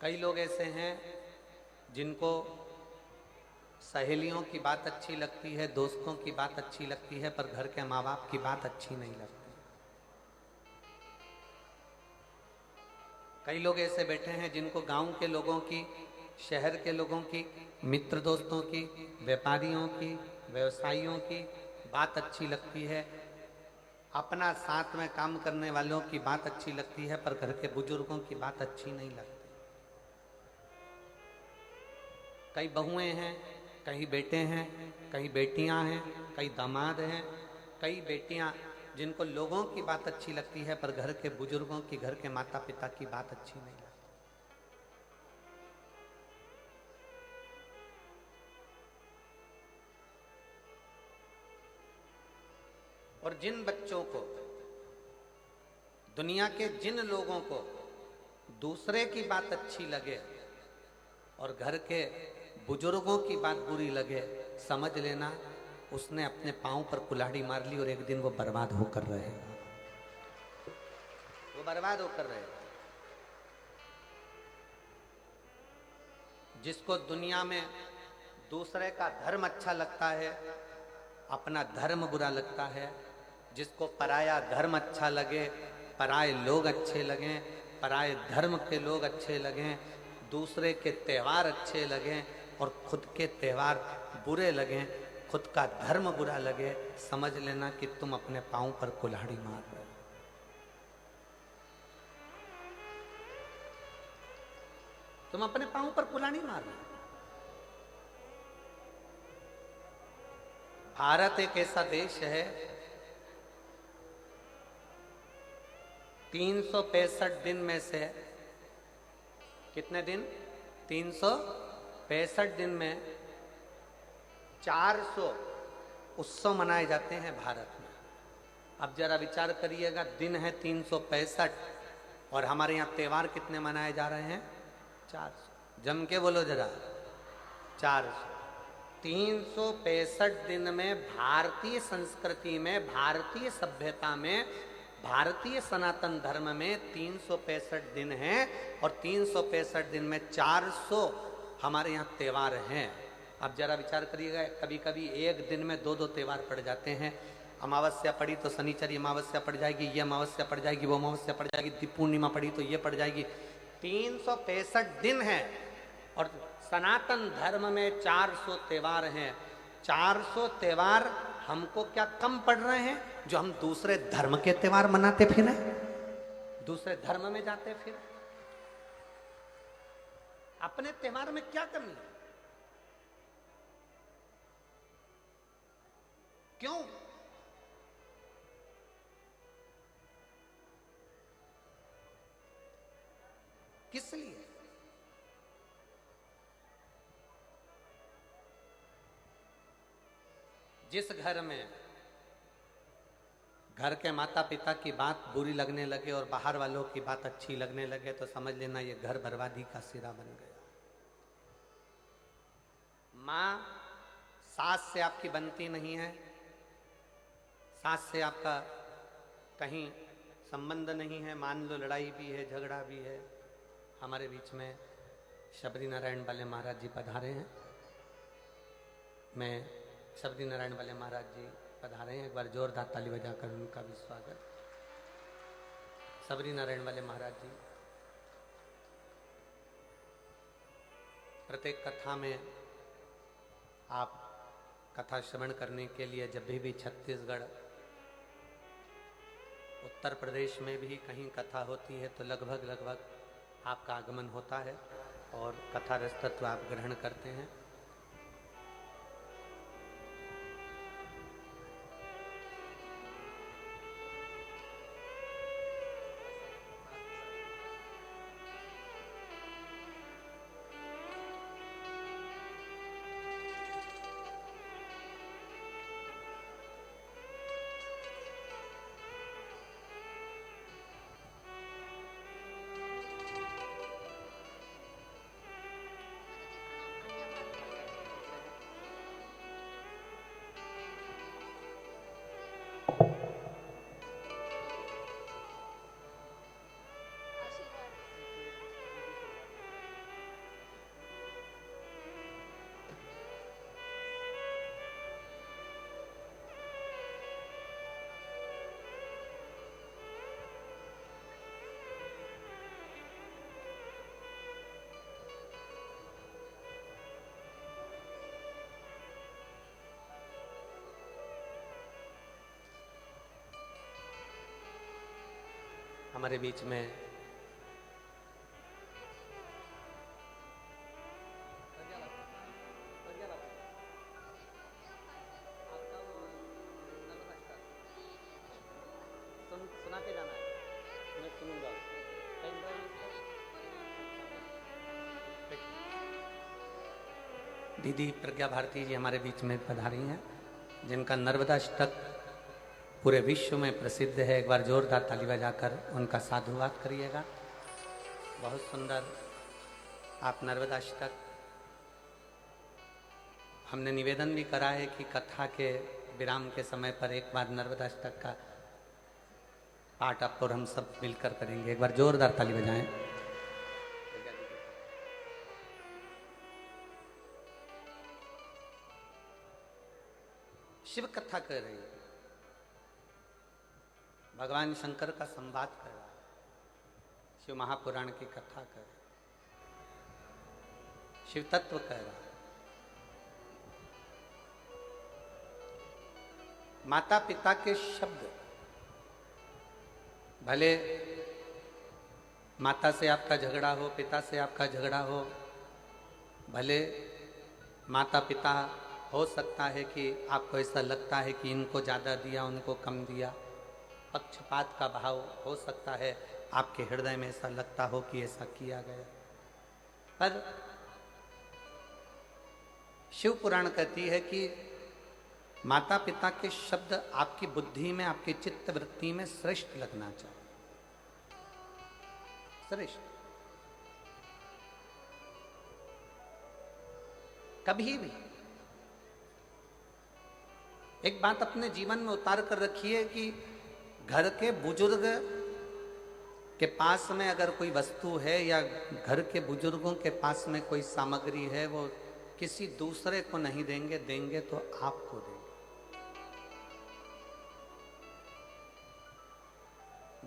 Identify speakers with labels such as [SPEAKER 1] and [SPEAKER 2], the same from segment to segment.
[SPEAKER 1] कई लोग ऐसे हैं जिनको सहेलियों की बात अच्छी लगती है, दोस्तों की बात अच्छी लगती है, पर घर के माँ बाप की बात अच्छी नहीं लगती। कई लोग ऐसे बैठे हैं जिनको गांव के लोगों की, शहर के लोगों की, मित्र दोस्तों की, व्यापारियों की, व्यवसायियों की बात अच्छी लगती है, अपना साथ में काम करने वालों की बात अच्छी लगती है, पर घर के बुजुर्गों की बात अच्छी नहीं लगती। कई बहुएं हैं, कई बेटे हैं, कई बेटियां हैं, कई दामाद हैं, कई बेटियां जिनको लोगों की बात अच्छी लगती है, पर घर के बुजुर्गों की, घर के माता पिता की बात अच्छी नहीं लगती। और जिन बच्चों को, दुनिया के जिन लोगों को दूसरे की बात अच्छी लगे और घर के बुजुर्गों की बात बुरी लगे, समझ लेना उसने अपने पांव पर कुल्हाड़ी मार ली और एक दिन वो बर्बाद होकर रहेगा। वो बर्बाद होकर रहेगा। जिसको दुनिया में दूसरे का धर्म अच्छा लगता है, अपना धर्म बुरा लगता है, जिसको पराया धर्म अच्छा लगे, पराये लोग अच्छे लगें, पराये धर्म के लोग अच्छे लगें, दूसरे के त्यौहार अच्छे लगें और खुद के त्यौहार बुरे लगें, खुद का धर्म बुरा लगे, समझ लेना कि तुम अपने पांव पर कुल्हाड़ी मार रहे हो। तुम अपने पांव पर कुल्हाड़ी मार रहे हो। भारत एक ऐसा देश है, 365 दिन में से कितने दिन? 365 दिन में 400 उत्सव मनाए जाते हैं भारत में। अब जरा विचार करिएगा, दिन है 365 और हमारे यहाँ त्योहार कितने मनाए जा रहे हैं? 400। जम के बोलो जरा, 400। 365 दिन में भारतीय संस्कृति में, भारतीय सभ्यता में, भारतीय सनातन धर्म में 365 दिन हैं और 365 दिन में 400 हमारे यहाँ त्योहार हैं। अब जरा विचार करिएगा, कभी कभी एक दिन में दो दो त्योहार पड़ जाते हैं। अमावस्या पड़ी तो शनिचरी अमावस्या पड़ जाएगी, ये अमावस्या पड़ जाएगी, वो अमावस्या पड़ जाएगी, पूर्णिमा पड़ी तो ये पड़ जाएगी। 365 दिन है और सनातन धर्म में 400 त्योहार हैं। 400 त्योहार हमको क्या कम पड़ रहे हैं जो हम दूसरे धर्म के त्योहार मनाते फिरें, दूसरे धर्म में जाते फिर? अपने त्योहार में क्या कमी है? क्यों? किस लिए? जिस घर में घर के माता पिता की बात बुरी लगने लगे और बाहर वालों की बात अच्छी लगने लगे, तो समझ लेना ये घर बर्बादी का सिरा बन गया। माँ, सास से आपकी बनती नहीं है, सास से आपका कहीं संबंध नहीं है, मान लो लड़ाई भी है, झगड़ा भी है। हमारे बीच में शबरी नारायण वाले महाराज जी पधारे हैं। मैं शबरी नारायण वाले महाराज जी पधारे हैं, एक बार जोरदार ताली बजाकर उनका भी स्वागत। शबरी नारायण वाले महाराज जी प्रत्येक कथा में आप कथा श्रवण करने के लिए जब भी छत्तीसगढ़, उत्तर प्रदेश में भी कहीं कथा होती है तो लगभग आपका आगमन होता है और कथा रसतत्व आप ग्रहण करते हैं। हमारे बीच में सुना के जाना है, मैं सुनूंगा। दीदी प्रज्ञा भारती जी हमारे बीच में पधारी हैं, जिनका नर्मदा अष्टक पूरे विश्व में प्रसिद्ध है। एक बार जोरदार ताली बजाकर उनका साधुवाद करिएगा। बहुत सुंदर आप नर्मदा अष्टक, हमने निवेदन भी करा है कि कथा के विराम के समय पर एक बार नर्मदा अष्टक का पाठ आप और हम सब मिलकर करेंगे। एक बार जोरदार ताली बजाएं। शिव कथा कर रही है, भगवान शंकर का संवाद कर रहा है, शिव महापुराण की कथा कर रहा है, शिव तत्व कर रहा है। माता पिता के शब्द, भले माता से आपका झगड़ा हो, पिता से आपका झगड़ा हो, भले माता पिता हो सकता है कि आपको ऐसा लगता है कि इनको ज़्यादा दिया उनको कम दिया, पक्षपात का भाव हो सकता है, आपके हृदय में ऐसा लगता हो कि ऐसा किया गया, पर शिव पुराण कहती है कि माता पिता के शब्द आपकी बुद्धि में, आपकी चित्त वृत्ति में श्रेष्ठ लगना चाहिए, श्रेष्ठ। कभी भी एक बात अपने जीवन में उतार कर रखिए कि घर के बुजुर्ग के पास में अगर कोई वस्तु है या घर के बुजुर्गों के पास में कोई सामग्री है, वो किसी दूसरे को नहीं देंगे, देंगे तो आपको देंगे,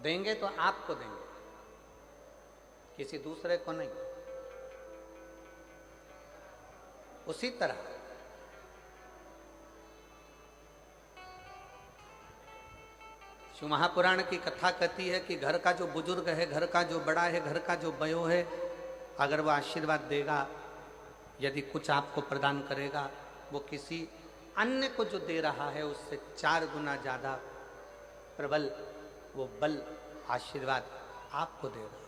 [SPEAKER 1] देंगे तो आपको देंगे, किसी दूसरे को नहीं। उसी तरह शिव महापुराण की कथा कहती है कि घर का जो बुजुर्ग है, घर का जो बड़ा है, घर का जो बयो है, अगर वो आशीर्वाद देगा, यदि कुछ आपको प्रदान करेगा, वो किसी अन्य को जो दे रहा है उससे 4 गुना ज्यादा प्रबल वो बल आशीर्वाद आपको दे रहा है,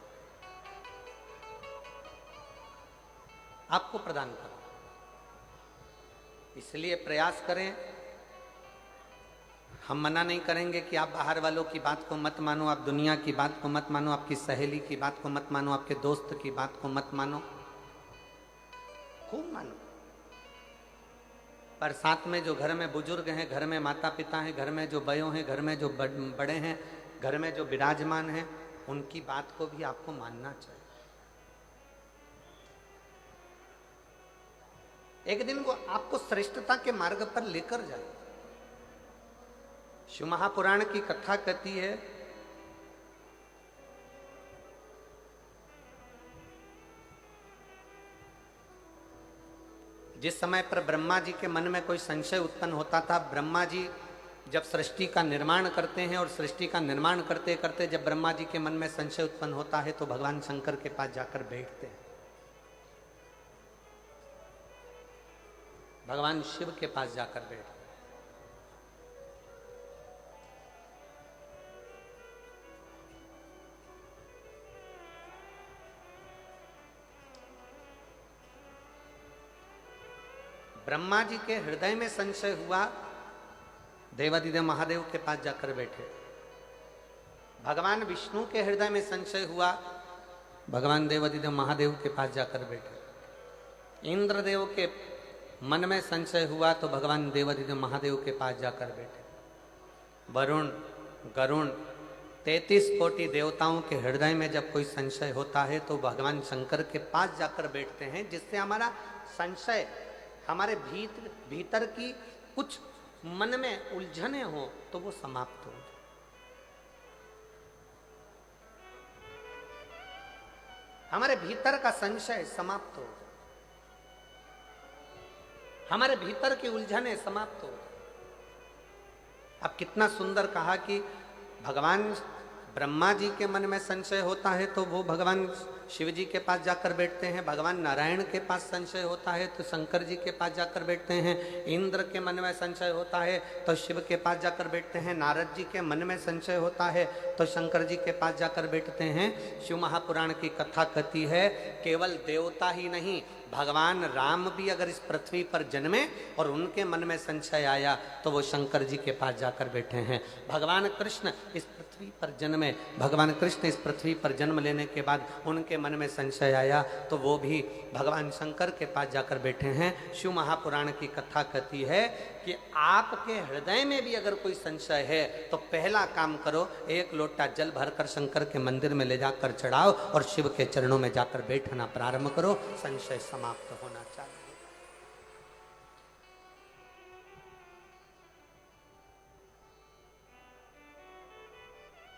[SPEAKER 1] आपको प्रदान कर रहा है। इसलिए प्रयास करें। हम मना नहीं करेंगे कि आप बाहर वालों की बात को मत मानो, आप दुनिया की बात को मत मानो, आपकी सहेली की बात को मत मानो, आपके दोस्त की बात को मत मानो, खूब मानो, पर साथ में जो घर में बुजुर्ग हैं, घर में माता पिता हैं, घर में जो बयो हैं, घर में जो बड़े हैं, घर में जो विराजमान हैं, उनकी बात को भी आपको मानना चाहिए। एक दिन वो आपको श्रेष्ठता के मार्ग पर लेकर जाए। शिव महापुराण की कथा कहती है जिस समय पर ब्रह्मा जी के मन में कोई संशय उत्पन्न होता था, ब्रह्मा जी जब सृष्टि का निर्माण करते हैं और सृष्टि का निर्माण करते करते जब ब्रह्मा जी के मन में संशय उत्पन्न होता है तो भगवान शंकर के पास जाकर बैठते हैं, भगवान शिव के पास जाकर बैठते हैं। ब्रह्मा जी के हृदय में संशय हुआ, देवादिदेव महादेव के पास जाकर बैठे। भगवान विष्णु के हृदय में संशय हुआ, भगवान देवादिदेव महादेव के पास जाकर बैठे। इंद्रदेव के मन में संशय हुआ तो भगवान देवादिदेव महादेव के पास जाकर बैठे। वरुण, गरुण, 33 कोटि देवताओं के हृदय में जब कोई संशय होता है तो भगवान शंकर के पास जाकर बैठते हैं, जिससे हमारा संशय, हमारे भीतर की कुछ मन में उलझने हो तो वो समाप्त हो जाए। हमारे भीतर का संशय समाप्त हो जाए, हमारे भीतर की उलझने समाप्त हो जाए। अब कितना सुंदर कहा कि भगवान ब्रह्मा जी के मन में संशय होता है तो वो भगवान शिव जी के पास जाकर बैठते हैं, भगवान नारायण के पास संशय होता है तो शंकर जी के पास जाकर बैठते हैं, इंद्र के मन में संशय होता है तो शिव के पास जाकर बैठते हैं, नारद जी के मन में संशय होता है तो शंकर जी के पास जाकर बैठते हैं। शिव महापुराण की कथा कहती है केवल देवता ही नहीं, भगवान राम भी अगर इस पृथ्वी पर जन्मे और उनके मन में संशय आया तो वो शंकर जी के पास जाकर बैठे हैं। भगवान कृष्ण इस पृथ्वी पर जन्मे, भगवान कृष्ण इस पृथ्वी पर जन्म लेने के बाद उनके मन में संशय आया तो वो भी भगवान शंकर के पास जाकर बैठे हैं। शिव महापुराण की कथा कहती है कि आपके हृदय में भी अगर कोई संशय है तो पहला काम करो, एक लोटा जल भरकर शंकर के मंदिर में ले जाकर चढ़ाओ और शिव के चरणों में जाकर बैठना प्रारंभ करो, संशय समाप्त होना चाहिए।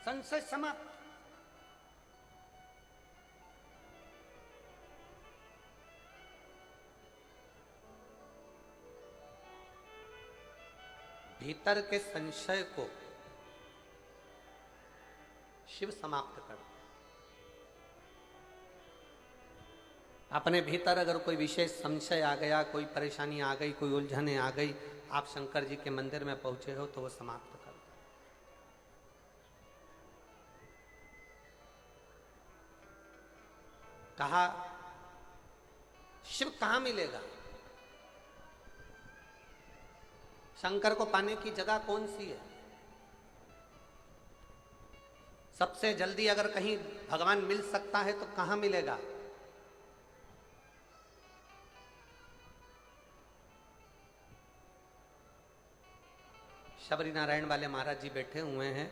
[SPEAKER 1] संशय समाप्त। भीतर के संशय को शिव समाप्त कर। अपने भीतर अगर कोई विशेष संशय आ गया, कोई परेशानी आ गई, कोई उलझने आ गई, आप शंकर जी के मंदिर में पहुंचे हो तो वो समाप्त कर। कहा शिव कहां मिलेगा, शंकर को पाने की जगह कौन सी है? सबसे जल्दी अगर कहीं भगवान मिल सकता है तो कहां मिलेगा? शबरी नारायण वाले महाराज जी बैठे हुए हैं।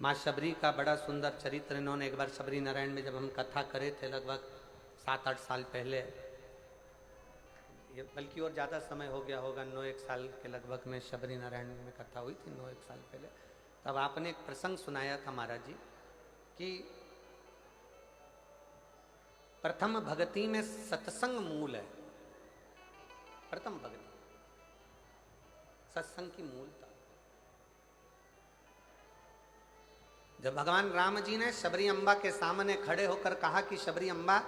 [SPEAKER 1] माँ शबरी का बड़ा सुंदर चरित्र इन्होंने एक बार शबरी नारायण में जब हम कथा करे थे लगभग 7-8 साल पहले, ये बल्कि और ज़्यादा समय हो गया होगा, 9-1 साल के लगभग में शबरी नारायण में कथा हुई थी, 9-1 साल पहले। तब आपने एक प्रसंग सुनाया था महाराज जी कि प्रथम भक्ति में सत्संग मूल है। प्रथम भक्ति सत्संग की मूलता। जब भगवान राम जी ने शबरी अम्बा के सामने खड़े होकर कहा कि शबरी अम्बा,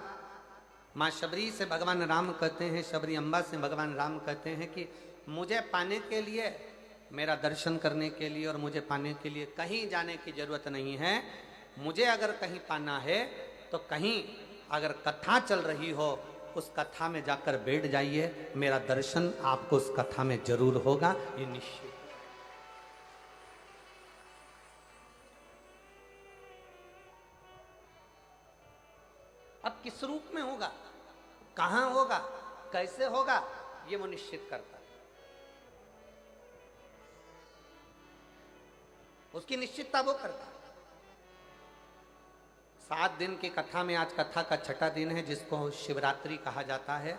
[SPEAKER 1] माँ शबरी से भगवान राम कहते हैं, शबरी अम्बा से भगवान राम कहते हैं कि मुझे पाने के लिए, मेरा दर्शन करने के लिए और मुझे पाने के लिए कहीं जाने की जरूरत नहीं है। मुझे अगर कहीं पाना है तो कहीं अगर कथा चल रही हो उस कथा में जाकर बैठ जाइए, मेरा दर्शन आपको उस कथा में जरूर होगा, ये निश्चित। अब किस रूप में होगा, कहां होगा, कैसे होगा, ये वो निश्चित करता है। उसकी निश्चितता वो करता है। 7 दिन की कथा में आज कथा का छठा दिन है जिसको शिवरात्रि कहा जाता है।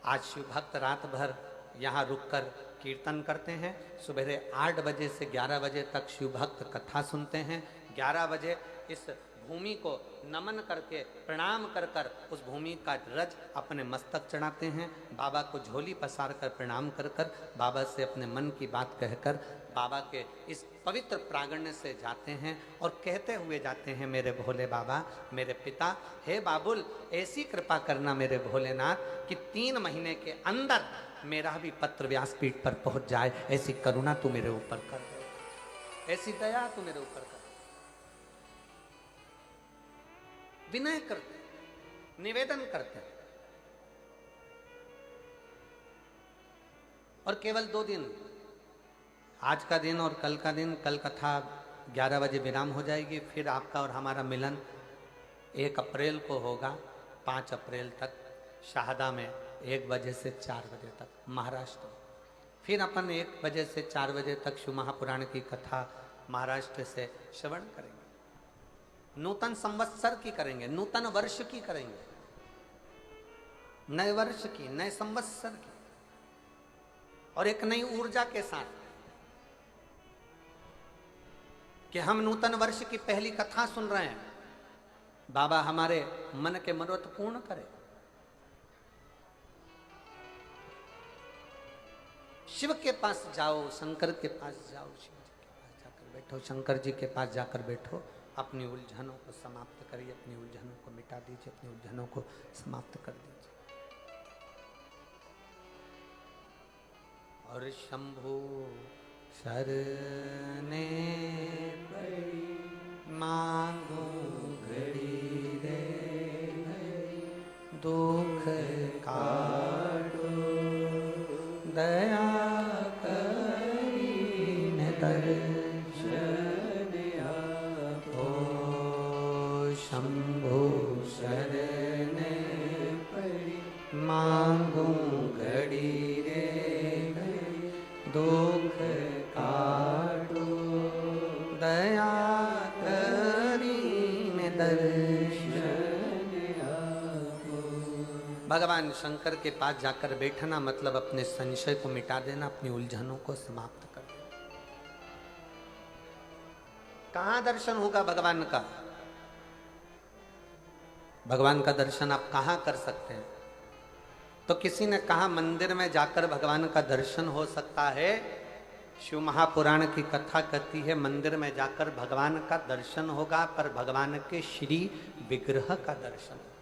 [SPEAKER 1] आज शिव भक्त रात भर यहाँ रुककर कीर्तन करते हैं। सुबह 8 बजे से 11 बजे तक शिव भक्त कथा सुनते हैं। 11 बजे इस भूमि को नमन करके प्रणाम कर कर उस भूमि का रज अपने मस्तक चढ़ाते हैं। बाबा को झोली पसार कर प्रणाम कर कर बाबा से अपने मन की बात कहकर बाबा के इस पवित्र प्रांगण से जाते हैं और कहते हुए जाते हैं, मेरे भोले बाबा, मेरे पिता, हे बाबुल, ऐसी कृपा करना मेरे भोलेनाथ कि 3 महीने के अंदर मेरा भी पत्र व्यासपीठ पर पहुंच जाए। ऐसी करुणा तू मेरे ऊपर कर दे, ऐसी दया तू मेरे ऊपर कर। विनय करते, निवेदन करते। और केवल 2 दिन, आज का दिन और कल का दिन, कल कथा 11 बजे विराम हो जाएगी। फिर आपका और हमारा मिलन 1 अप्रैल को होगा, 5 अप्रैल तक शाहदा में 1 बजे से 4 बजे तक महाराष्ट्र। फिर अपन 1 बजे से 4 बजे तक शिव महापुराण की कथा महाराष्ट्र से श्रवण करेंगे। नूतन संवत्सर की करेंगे, नूतन वर्ष की करेंगे, नए वर्ष की, नए संवत्सर की, और एक नई ऊर्जा के साथ कि हम नूतन वर्ष की पहली कथा सुन रहे हैं। बाबा हमारे मन के मनोरथ पूर्ण करे। शिव के पास जाओ, शंकर के पास जाओ, शिव जी के पास जाकर बैठो, शंकर जी के पास जाकर बैठो, अपनी उलझनों को समाप्त करिए, अपनी उलझनों को मिटा दीजिए, अपनी उलझनों को समाप्त कर दीजिए। और शंभु शरणे पड़ी मांगो घड़ी रे घड़ी, दुख काटो दया करीन दर्शन आपो। शंभु शरणे पड़ी मांगो घड़ी रे घड़ी, दुख काटो दया करीन दर्शन आपो। भगवान शंकर के पास जाकर बैठना मतलब अपने संशय को मिटा देना, अपनी उलझनों को समाप्त कर देना। कहां दर्शन होगा भगवान का? भगवान का दर्शन आप कहां कर सकते हैं? तो किसी ने कहा मंदिर में जाकर भगवान का दर्शन हो सकता है। शिव महापुराण की कथा कहती है मंदिर में जाकर भगवान का दर्शन होगा, पर भगवान के श्री विग्रह का दर्शन होगा,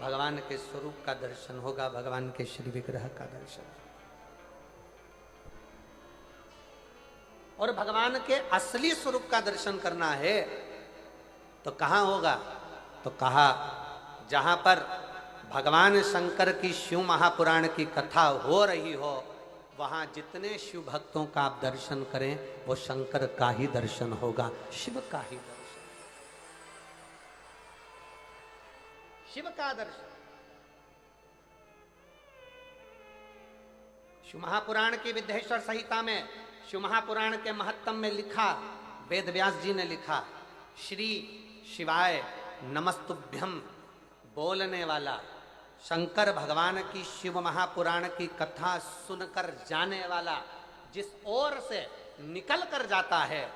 [SPEAKER 1] भगवान के स्वरूप का दर्शन होगा, भगवान के श्री विग्रह का दर्शन। और भगवान के असली स्वरूप का दर्शन करना है तो कहां होगा? तो कहा जहां पर भगवान शंकर की शिव महापुराण की कथा हो रही हो, वहां जितने शिव भक्तों का आप दर्शन करें वो शंकर का ही दर्शन होगा, शिव का ही दर्शन, शिव का दर्शन। शिव महापुराण की विद्येश्वर संहिता में शिव महापुराण के महत्तम में लिखा, वेद व्यास जी ने लिखा, श्री शिवाय नमस्तुभ्यम बोलने वाला शंकर भगवान की शिव महापुराण की कथा सुनकर जाने वाला जिस ओर से निकल कर जाता है,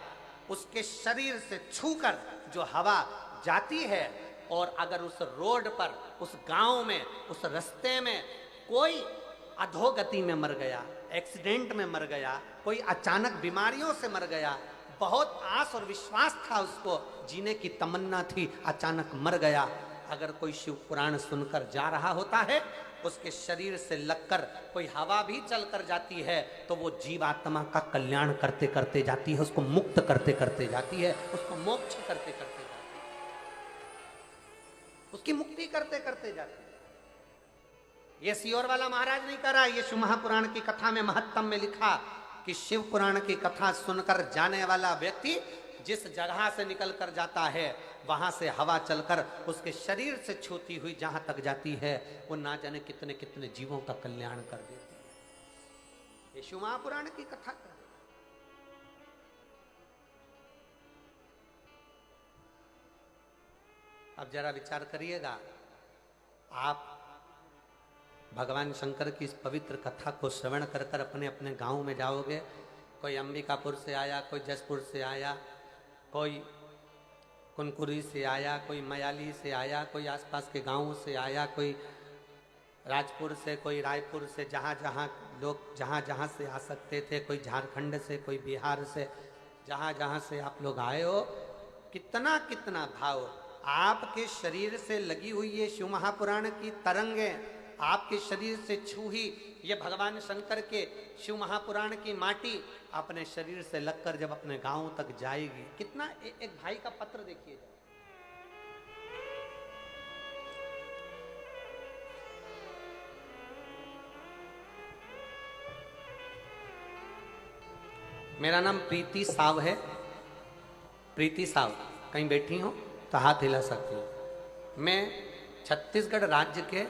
[SPEAKER 1] उसके शरीर से छूकर जो हवा जाती है, और अगर उस रोड पर, उस गांव में, उस रास्ते में कोई अधोगति में मर गया, एक्सीडेंट में मर गया, कोई अचानक बीमारियों से मर गया, बहुत आस और विश्वास था उसको, जीने की तमन्ना थी, अचानक मर गया, अगर कोई शिव पुराण सुनकर जा रहा होता है, उसके शरीर से लगकर कोई हवा भी चलकर जाती है तो वो जीवात्मा का कल्याण करते करते जाती है, उसको मुक्त करते करते जाती है, उसको मोक्ष करते करते जाती है, उसकी मुक्ति करते करते जाती है। ये सियोर वाला महाराज नहीं कर रहा, ये शिव महापुराण की कथा में महत्तम में लिखा कि शिव पुराण की कथा सुनकर जाने वाला व्यक्ति जिस जगह से निकल कर जाता है, वहां से हवा चलकर उसके शरीर से छूती हुई जहां तक जाती है, वो ना जाने कितने कितने जीवों का कल्याण कर देती है। ये शिव महापुराण की कथा कर। अब जरा विचार करिएगा, आप भगवान शंकर की इस पवित्र कथा को श्रवण कर कर अपने अपने गांव में जाओगे, कोई अंबिकापुर से आया, कोई जसपुर से आया, कोई कुनकुरी से आया, कोई मयाली से आया, कोई आसपास के गांवों से आया, कोई राजपुर से, कोई रायपुर से, जहाँ जहाँ लोग जहाँ जहाँ से आ सकते थे, कोई झारखंड से, कोई बिहार से, जहाँ जहाँ से आप लोग आए हो, कितना कितना भाव आपके शरीर से लगी हुई ये शिव महापुराण की तरंगें, आपके शरीर से छूही ये भगवान शंकर के शिव महापुराण की माटी अपने शरीर से लगकर जब अपने गांव तक जाएगी, कितना एक भाई का पत्र देखिए, मेरा नाम प्रीति साव है, प्रीति साव, कहीं बैठी हो तो हाथ हिला सकती हूँ। मैं छत्तीसगढ़ राज्य के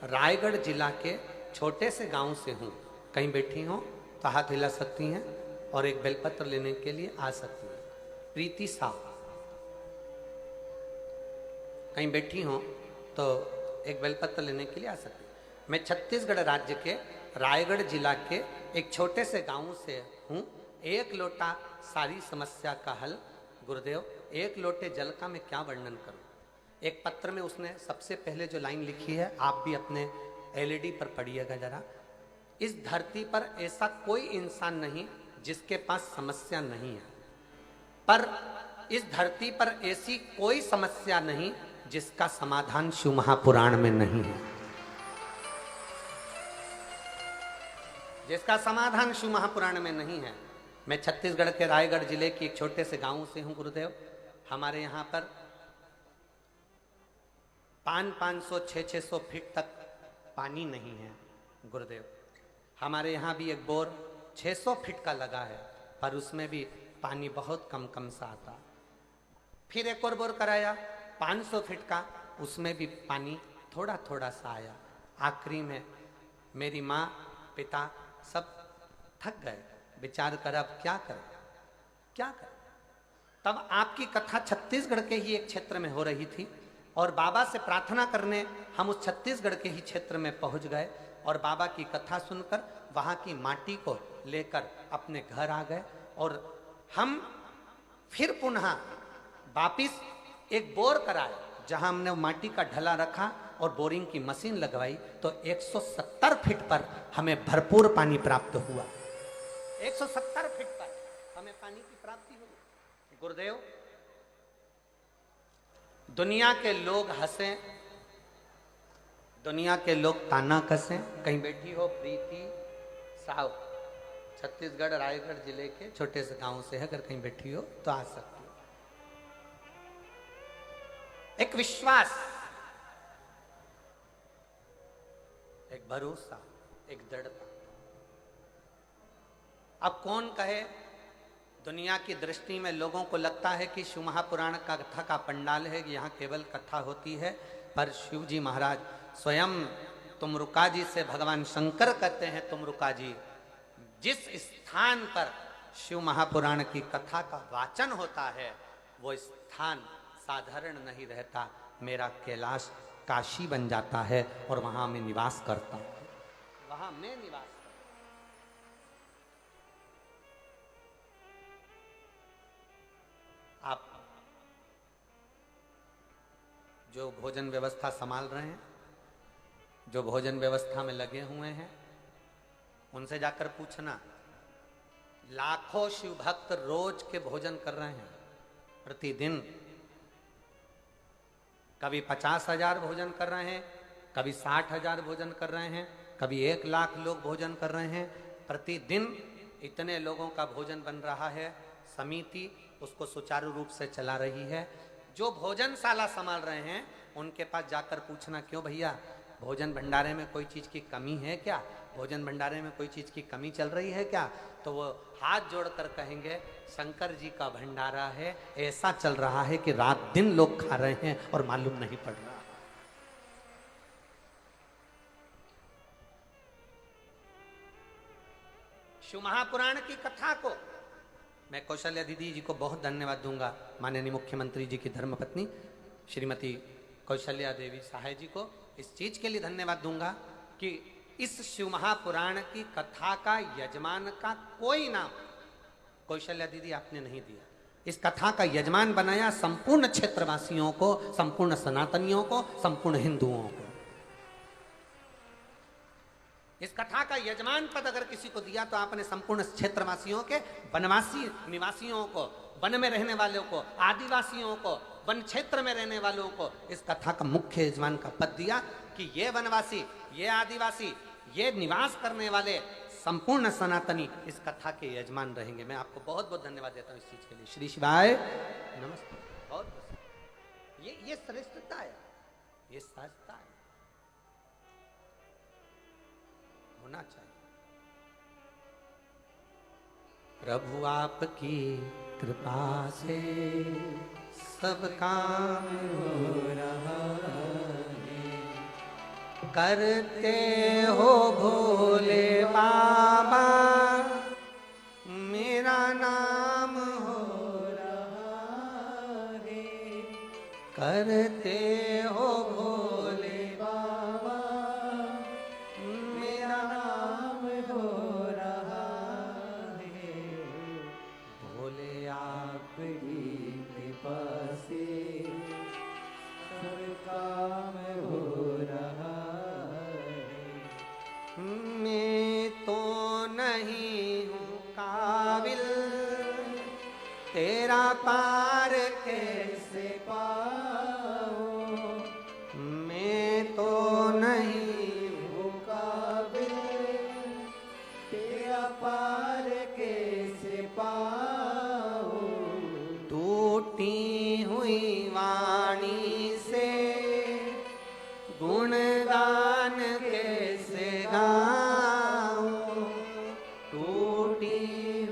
[SPEAKER 1] रायगढ़ जिला के छोटे से गांव से हूँ, कहीं बैठी हो तो हाथ हिला सकती हैं और एक बेलपत्र लेने के लिए आ सकती हैं। प्रीति साव, कहीं बैठी हो तो एक बेलपत्र लेने के लिए आ सकती हैं। मैं छत्तीसगढ़ राज्य के रायगढ़ जिला के एक छोटे से गांव से हूँ। एक लोटा सारी समस्या का हल, गुरुदेव एक लोटे जल का मैं क्या वर्णन करूं। एक पत्र में उसने सबसे पहले जो लाइन लिखी है, आप भी अपने एलईडी पर पढ़िएगा जरा। इस धरती पर ऐसा कोई इंसान नहीं जिसके पास समस्या नहीं है। पर इस धरती पर ऐसी कोई समस्या नहीं जिसका समाधान शिव महापुराण में नहीं है। जिसका समाधान शिव महापुराण में नहीं है। मैं छत्तीसगढ़ के रायगढ़ जिले की एक छोटे से गांव से हूं गुरुदेव। हमारे यहां पर 500 600 फीट तक पानी नहीं है गुरुदेव। हमारे यहाँ भी एक बोर 600 फीट का लगा है, पर उसमें भी पानी बहुत कम सा आता। फिर एक और बोर कराया 500 फीट का, उसमें भी पानी थोड़ा थोड़ा सा आया। आखिरी में मेरी माँ पिता सब थक गए, विचार कर अब क्या करें क्या करें। तब आपकी कथा छत्तीसगढ़ के ही एक क्षेत्र में हो रही थी और बाबा से प्रार्थना करने हम उस छत्तीसगढ़ के ही क्षेत्र में पहुंच गए और बाबा की कथा सुनकर वहां की माटी को लेकर अपने घर आ गए। और हम फिर पुनः वापिस एक बोर कराए, जहां हमने माटी का ढला रखा और बोरिंग की मशीन लगवाई, तो 170 फीट पर हमें भरपूर पानी प्राप्त हुआ। 170 फीट पर हमें पानी की प्राप्ति हुई। गुरुदेव, दुनिया के लोग हंसे, दुनिया के लोग ताना कसे। कहीं बैठी हो प्रीति साहु, छत्तीसगढ़ रायगढ़ जिले के छोटे से गांव से है, अगर कहीं बैठी हो तो आ सकती हो। एक विश्वास, एक भरोसा, एक दृढ़ता। अब कौन कहे, दुनिया की दृष्टि में लोगों को लगता है कि शिव महापुराण का कथा का पंडाल है, यहाँ केवल कथा होती है। पर शिव जी महाराज स्वयं तुमरुका जी से भगवान शंकर कहते हैं, तुमरुका जी, जिस स्थान पर शिव महापुराण की कथा का वाचन होता है वो स्थान साधारण नहीं रहता। मेरा कैलाश काशी बन जाता है और वहां मैं निवास करता हूं, वहां मैं निवास करता हूं। आप जो भोजन व्यवस्था संभाल रहे हैं, जो भोजन व्यवस्था में लगे हुए हैं, उनसे जाकर पूछना, लाखों शिव भक्त रोज के भोजन कर रहे हैं प्रतिदिन। कभी 50,000 भोजन कर रहे हैं, कभी 60,000 भोजन कर रहे हैं, कभी 1 लाख लोग भोजन कर रहे हैं। प्रतिदिन इतने लोगों का भोजन बन रहा है। समिति उसको सुचारू रूप से चला रही है। जो भोजनशाला संभाल रहे हैं उनके पास जाकर पूछना, क्यों भैया भोजन भंडारे में कोई चीज की कमी है क्या, भोजन भंडारे में कोई चीज की कमी चल रही है क्या? तो वो हाथ जोड़कर कहेंगे, शंकर जी का भंडारा है, ऐसा चल रहा है कि रात दिन लोग खा रहे हैं और मालूम नहीं पड़ रहा। शिव महापुराण की कथा को मैं कौशल्या दीदी जी को बहुत धन्यवाद दूंगा, माननीय मुख्यमंत्री जी की धर्मपत्नी श्रीमती कौशल्या देवी सहाय जी को इस चीज के लिए धन्यवाद दूंगा कि इस शिव महापुराण की कथा का यजमान का कोई नाम कौशल्या दीदी आपने नहीं दिया। इस कथा का यजमान बनाया संपूर्ण क्षेत्रवासियों को, संपूर्ण सनातनियों को, संपूर्ण हिंदुओं को। इस कथा का यजमान पद अगर किसी को दिया तो आपने संपूर्ण क्षेत्रवासियों के, वनवासी निवासियों को, वन में रहने वालों को, आदिवासियों को, वन क्षेत्र में रहने वालों को इस कथा का मुख्य यजमान का पद दिया कि ये वनवासी, ये आदिवासी, ये निवास करने वाले संपूर्ण सनातनी इस कथा के यजमान रहेंगे। मैं आपको बहुत बहुत धन्यवाद देता हूँ इस चीज के लिए। श्री शिवाय नमस्ते। बहुत ये श्रेष्ठता है, ये सहजता है, होना चाहिए। प्रभु आपकी कृपा से सब काम हो रहा है, करते हो भोले बाबा मेरा नाम हो रहा है, करते हो भोले बाबा मेरा नाम हो रहा है, भोले आपकी कृपा से सब काम हो रहा है। मैं तो तेरा पार
[SPEAKER 2] कैसे पाऊं,
[SPEAKER 1] मैं तो नहीं
[SPEAKER 2] हूँ काबिल, तेरा पार कैसे पाऊं,
[SPEAKER 1] टूटी हुई वाणी से गुणगान कैसे गाऊं, टूटी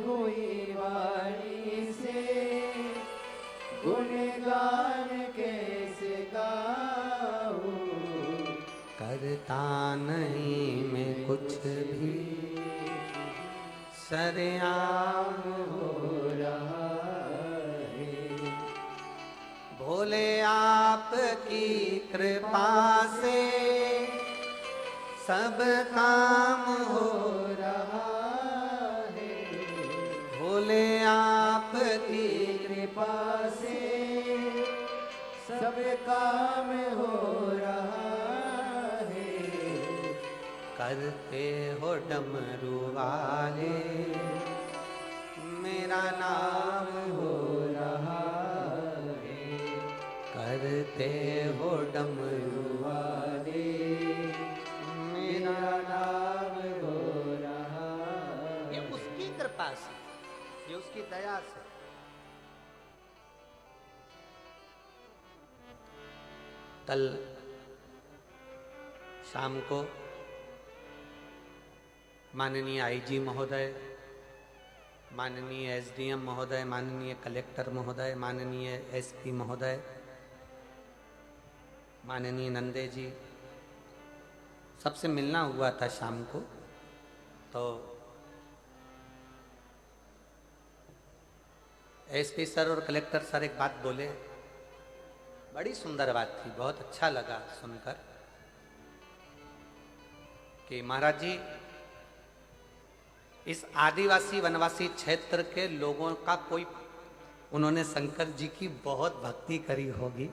[SPEAKER 2] हुई वाणी से गुणगान कैसे गाऊं,
[SPEAKER 1] करता नहीं मैं कुछ भी, सरेआम
[SPEAKER 2] हो रहा है,
[SPEAKER 1] भोले आपकी कृपा से सब काम हो
[SPEAKER 2] रहा है,
[SPEAKER 1] भोले आपकी
[SPEAKER 2] कृपा से सब काम हो रहा है,
[SPEAKER 1] करते हो डमरू वाले मेरा नाम हो
[SPEAKER 2] रहा
[SPEAKER 1] करते हो डमरू
[SPEAKER 2] वाले
[SPEAKER 1] मेरा
[SPEAKER 2] नाम हो रहा,
[SPEAKER 1] ये उसकी कृपा से, ये उसकी दया से। कल शाम को माननीय आईजी महोदय, माननीय एसडीएम महोदय, माननीय कलेक्टर महोदय, माननीय एसपी महोदय, माननीय नंदे जी, सबसे मिलना हुआ था शाम को। तो एसपी सर और कलेक्टर सर एक बात बोले, बड़ी सुंदर बात थी, बहुत अच्छा लगा सुनकर कि महाराज जी इस आदिवासी वनवासी क्षेत्र के लोगों का कोई, उन्होंने शंकर जी की बहुत भक्ति करी होगी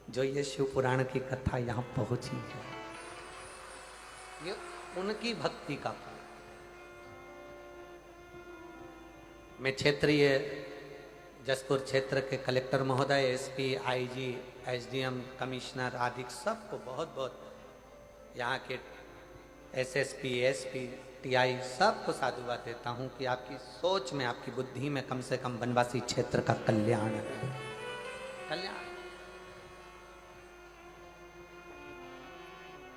[SPEAKER 1] जो ये शिव पुराण की कथा यहाँ पहुंची है। ये उनकी भक्ति का फल। मैं क्षेत्रीय जसपुर क्षेत्र के कलेक्टर महोदय, एसपी, आईजी, एसडीएम, कमिश्नर आदि सबको बहुत बहुत, यहाँ के एसएसपी, एसपी, टीआई सबको साधुवाद देता हूँ कि आपकी सोच में, आपकी बुद्धि में कम से कम वनवासी क्षेत्र का कल्याण है। कल्याण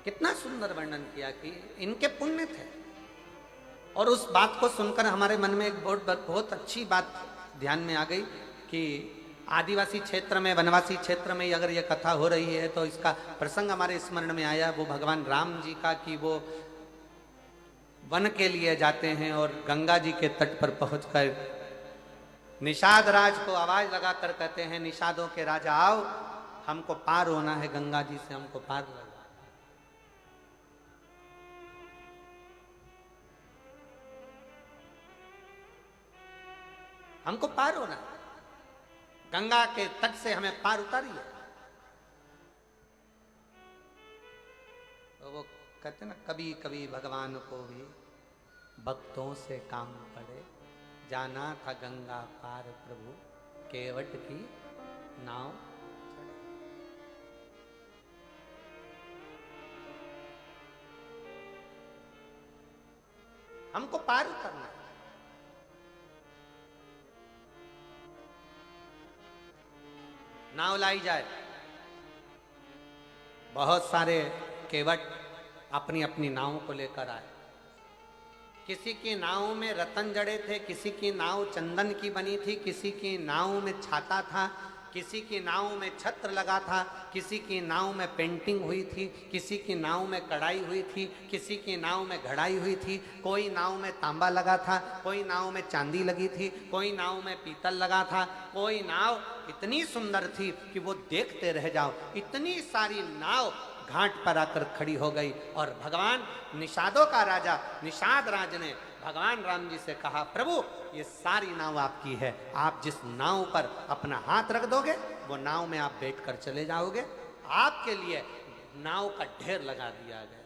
[SPEAKER 1] कितना सुंदर वर्णन किया कि इनके पुण्य थे। और उस बात को सुनकर हमारे मन में एक बहुत अच्छी बात ध्यान में आ गई कि आदिवासी क्षेत्र में, वनवासी क्षेत्र में अगर ये कथा हो रही है तो इसका प्रसंग हमारे स्मरण में आया वो भगवान राम जी का, कि वो वन के लिए जाते हैं और गंगा जी के तट पर पहुंचकर निषाद राज को आवाज लगाकर कहते हैं, निषादों के राजा आओ, हमको पार होना है, गंगा जी से हमको पार होना है। हमको पार होना है, गंगा के तट से हमें पार उतारिए। तो वो कहते ना, कभी कभी भगवान को भी भक्तों से काम पड़े, जाना था गंगा पार प्रभु, केवट की नाव चढ़े। हमको पार उतरना है। नाव लाई जाए, बहुत सारे केवट अपनी अपनी नावों को लेकर आए। किसी की नाव में रतन जड़े थे, किसी की नाव चंदन की बनी थी, किसी की नाव में छाता था, किसी की नाव में छत्र लगा था, किसी की नाव में पेंटिंग हुई थी, किसी की नाव में कढ़ाई हुई थी, किसी की नाव में घड़ाई हुई थी, कोई नाव में तांबा लगा था, कोई नाव में चांदी लगी थी, कोई नाव में पीतल लगा था, कोई नाव इतनी सुंदर थी कि वो देखते रह जाओ। इतनी सारी नाव घाट पर आकर खड़ी हो गई और भगवान निषादों का राजा निषाद राज ने भगवान राम जी से कहा, प्रभु ये सारी नाव आपकी है, आप जिस नाव पर अपना हाथ रख दोगे वो नाव में आप बैठकर चले जाओगे, आपके लिए नाव का ढेर लगा दिया गया।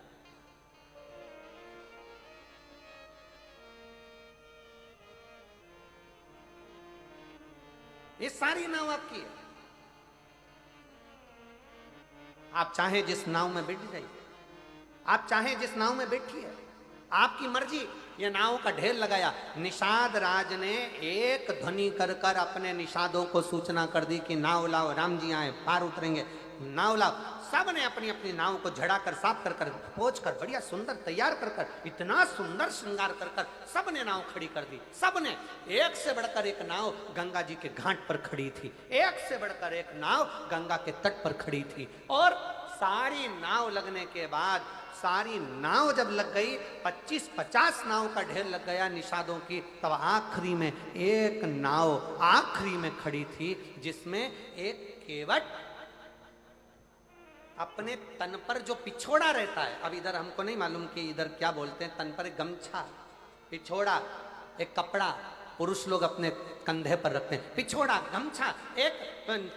[SPEAKER 1] ये सारी नाव आपकी है। आप चाहे जिस नाव में बैठ जाइए, आप चाहे जिस नाव में बैठिए, आपकी मर्जी। ये नाव का ढेर लगाया। निषाद राज ने एक ध्वनि कर कर अपने निषादों को सूचना कर दी कि नाव लाओ, राम जी आए, पार उतरेंगे, नाव लाओ। सब ने अपनी अपनी नाव को झड़ा कर, साफ कर कर, पोंछ कर, बढ़िया सुंदर तैयार कर कर, इतना सुंदर श्रृंगार कर कर सब ने नाव खड़ी कर दी। सब ने, एक से बढ़कर एक नाव गंगा जी के घाट पर खड़ी थी, एक से बढ़कर एक नाव गंगा के तट पर खड़ी थी। और सारी नाव लगने के बाद, सारी नाव जब लग गई, 25-50 नाव का ढेर लग गया निषादों की, तब आखिरी में एक नाव आखिरी में खड़ी थी, जिसमें एक केवट अपने तन पर जो पिछोड़ा रहता है, अब इधर हमको नहीं मालूम कि इधर क्या बोलते हैं, तन पर एक गमछा, पिछोड़ा, एक कपड़ा पुरुष लोग अपने कंधे पर रखते हैं, पिछोड़ा, गमछा, एक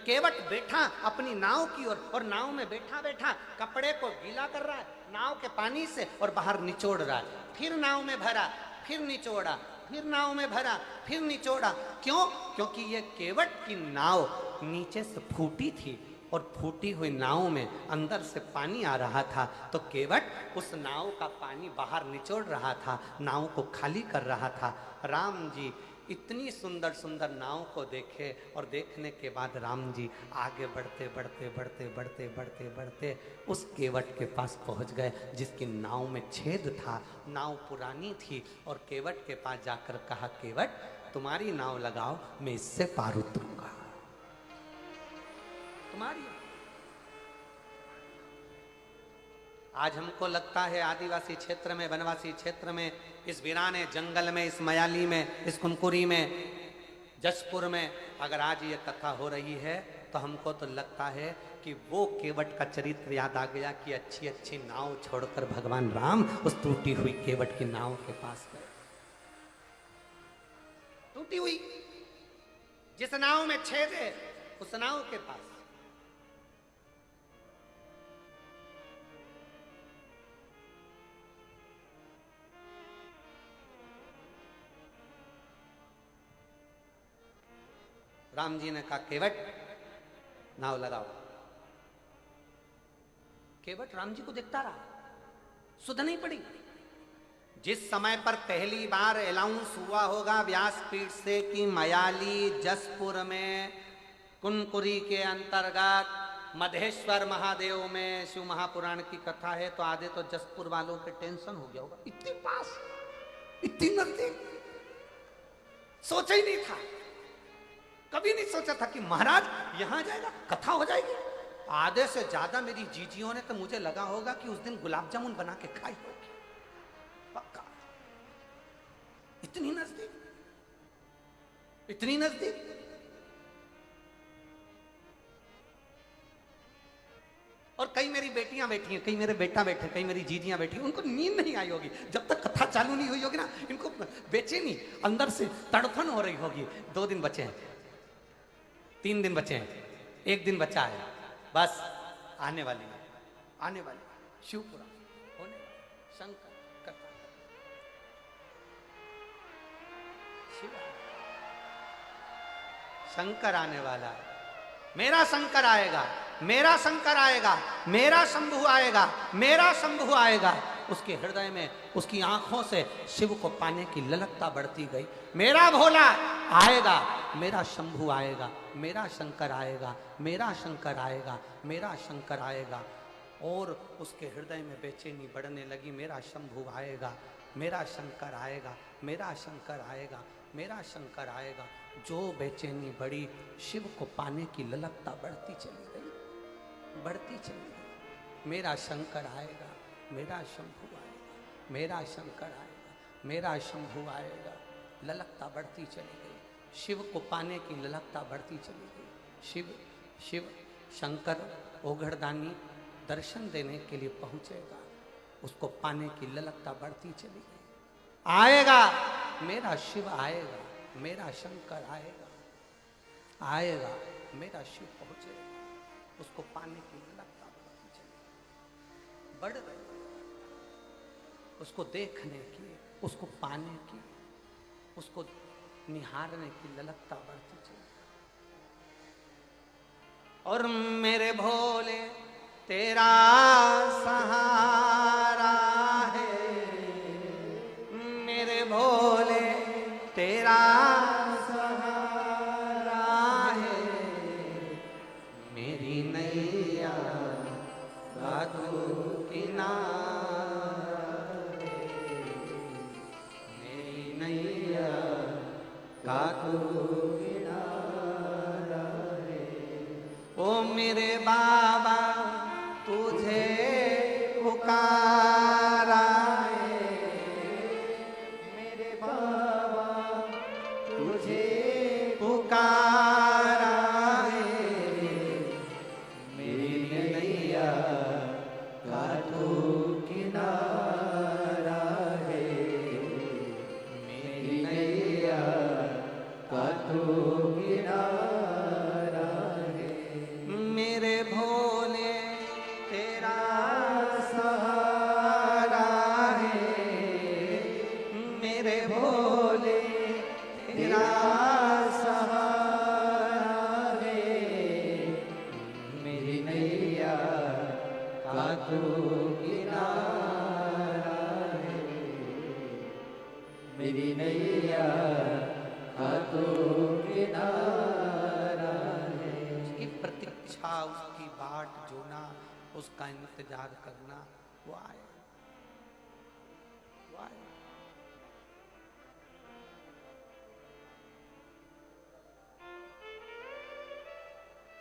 [SPEAKER 1] केवट बैठा अपनी नाव की ओर, और नाव में बैठा बैठा कपड़े को गीला कर रहा है नाव के पानी से और बाहर निचोड़ रहा है। फिर नाव में भरा, फिर निचोड़ा, फिर नाव में भरा, फिर निचोड़ा। क्यों? क्योंकि ये केवट की नाव नीचे से फूटी थी और फूटी हुई नाव में अंदर से पानी आ रहा था, तो केवट उस नाव का पानी बाहर निचोड़ रहा था, नाव को खाली कर रहा था। राम जी इतनी सुंदर सुंदर नाव को देखे, और देखने के बाद राम जी आगे बढ़ते बढ़ते बढ़ते बढ़ते बढ़ते बढ़ते उस केवट के पास पहुंच गए, जिसकी नाव में छेद था, नाव पुरानी थी, और केवट के पास जाकर कहा, केवट तुम्हारी नाव लगाओ, मैं इससे पार उतरूंगा, तुम्हारी। आज हमको लगता है आदिवासी क्षेत्र में, वनवासी क्षेत्र में, इस वीराने जंगल में, इस मयाली में, इस कुनकुरी में, जसपुर में, अगर आज ये कथा हो रही है तो हमको तो लगता है कि वो केवट का चरित्र याद आ गया कि अच्छी अच्छी नाव छोड़कर भगवान राम उस टूटी हुई केवट की नाव के पास गए। टूटी हुई, जिस नाव में छेद है, उस नाव के पास। राम जी ने कहा, केवट नाव लगाओ। केवट राम जी को देखता रहा, सुध नहीं पड़ी। जिस समय पर पहली बार अनाउंस हुआ होगा व्यासपीठ से कि मयाली जसपुर में कुनकुरी के अंतर्गत मधेश्वर महादेव में शिव महापुराण की कथा है, तो आधे तो जसपुर वालों के टेंशन हो गया होगा, इतने पास, इतनी नजदीक, सोचा ही नहीं था, कभी नहीं सोचा था कि महाराज यहां जाएगा, कथा हो जाएगी। आधे से ज्यादा मेरी जीजियों ने तो मुझे लगा होगा कि उस दिन गुलाब जामुन बना के खाई होगी, पक्का। इतनी नजदीक, इतनी नजदीक। और कई मेरी बेटियां बैठी हैं, कई मेरे बेटा बैठे, कई मेरी जीजियां बैठी, उनको नींद नहीं आई होगी जब तक कथा चालू नहीं हुई होगी ना, इनको बेचैनी अंदर से तड़फन हो रही होगी। 2 दिन बचे हैं, 3 दिन बचे हैं, 1 दिन बचा है, बस आने वाली है, आने वाली शिवपुरा होने वाली, शंकर कथा, शिव शंकर आने वाला है, मेरा शंकर आएगा, मेरा शंकर आएगा, मेरा शंभु आएगा, मेरा शंभु आएगा। उसके हृदय में, उसकी आंखों से शिव को पाने की ललकता बढ़ती गई। मेरा भोला आएगा, मेरा शंभु आएगा, मेरा शंकर आएगा, मेरा शंकर आएगा, मेरा शंकर आएगा। और उसके हृदय में बेचैनी बढ़ने लगी, मेरा शंभु आएगा, मेरा शंकर आएगा, मेरा शंकर आएगा, मेरा शंकर आएगा। जो बेचैनी बढ़ी, शिव को पाने की ललकता बढ़ती चली गई, बढ़ती चली गई। मेरा शंकर आएगा, मेरा शंभु आएगा, मेरा शंकर आएगा, मेरा शंभु आएगा। ललकता बढ़ती चली गई, शिव को पाने की ललकता बढ़ती चली गई। शिव शिव शंकर ओघड़दानी दर्शन देने के लिए पहुंचेगा, उसको पाने की ललकता बढ़ती चली गई। आएगा, मेरा शिव आएगा, मेरा शंकर आएगा, आएगा, मेरा शिव पहुंचेगा, उसको पाने की ललकता बढ़ती चली, बढ़ गई। उसको देखने की, उसको पाने की, उसको निहारने की ललकता बढ़ती चली। और मेरे भोले तेरा सहारा है, मेरे भोले तेरा सहारा है, मेरी नैया का तू किनारा है, मेरी नैया का तू किनारा है। ओ मेरे बाबा तुझे पुकारा है, मेरे बाबा तुझे पुकारा है, मेरी नैया का तू किनारा है, मेरी नैया का तू किनारा है। मेरे भोले तेरा सहारा है, मेरे भोले तेरा सहारा है, मेरी नैया का तू किनारा है, मेरी नैया का तू किनारा है। उसकी प्रतीक्षा, उसकी बाट जोना, उसका इंतजार करना, वो आए, वो आए।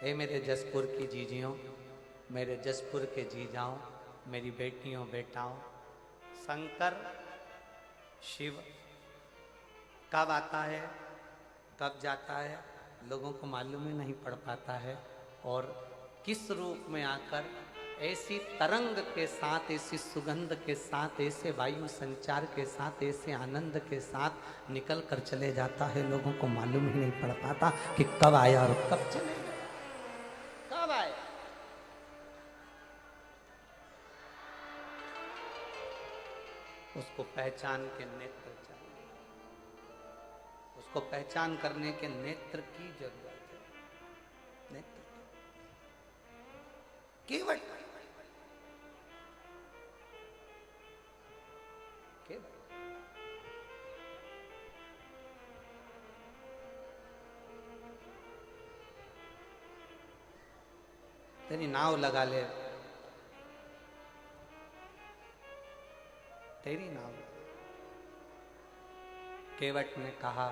[SPEAKER 1] हे मेरे जसपुर की जीजियों, मेरे जसपुर के जीजाओं, मेरी बेटियों बेटाओं, शंकर शिव कब आता है कब जाता है लोगों को मालूम ही नहीं पड़ पाता है, और किस रूप में आकर ऐसी तरंग के साथ, ऐसी सुगंध के साथ, ऐसे वायु संचार के साथ, ऐसे आनंद के साथ निकल कर चले जाता है, लोगों को मालूम ही नहीं पड़ पाता कि कब आया और कब चले गया, कब आया। उसको पहचान के नेत्र चाहिए, उसको पहचान करने के नेत्र की जरूरत है, नेत्र केवल केवल तेरी नाव लगा ले, तेरी नाव। केवट ने कहा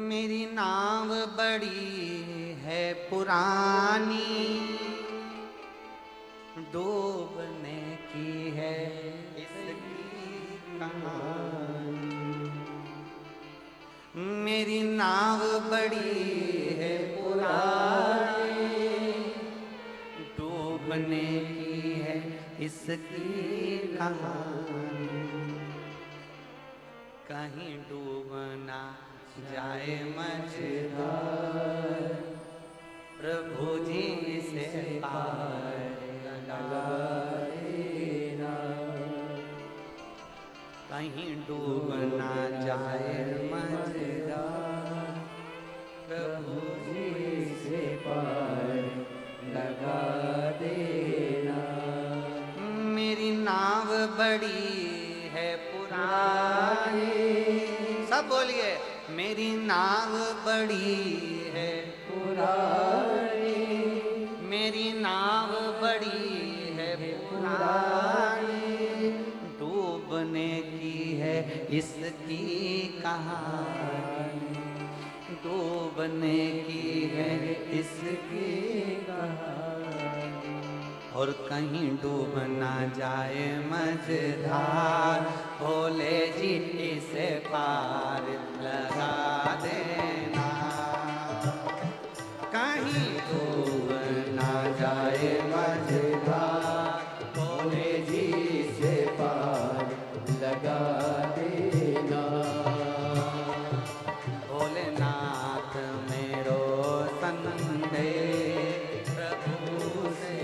[SPEAKER 1] मेरी नाव बड़ी है पुरानी, डूबने की है इसकी कहानी, मेरी नाव बड़ी है पुरानी, डूबने की है इसकी कहानी, कहीं डूबना जाए मझधार, प्रभु जी से पार लगा देना, कहीं डूबना जाए मझधार, प्रभु जी से पार लगा देना। मेरी नाव बड़ी है पुरानी, सब बोलिए, मेरी नाव बड़ी है पुरानी, मेरी नाव बड़ी है पुरानी, डूबने की है इसकी कहानी, डूबने की है इसकी कहानी, और कहीं डूब ना जाए मझधार, भोले जी इसे पार लगा देना, कहीं डूब ना जाए मझधार, भोले जी से पार लगा देना। भोलेनाथ मेरो संदेश प्रभु से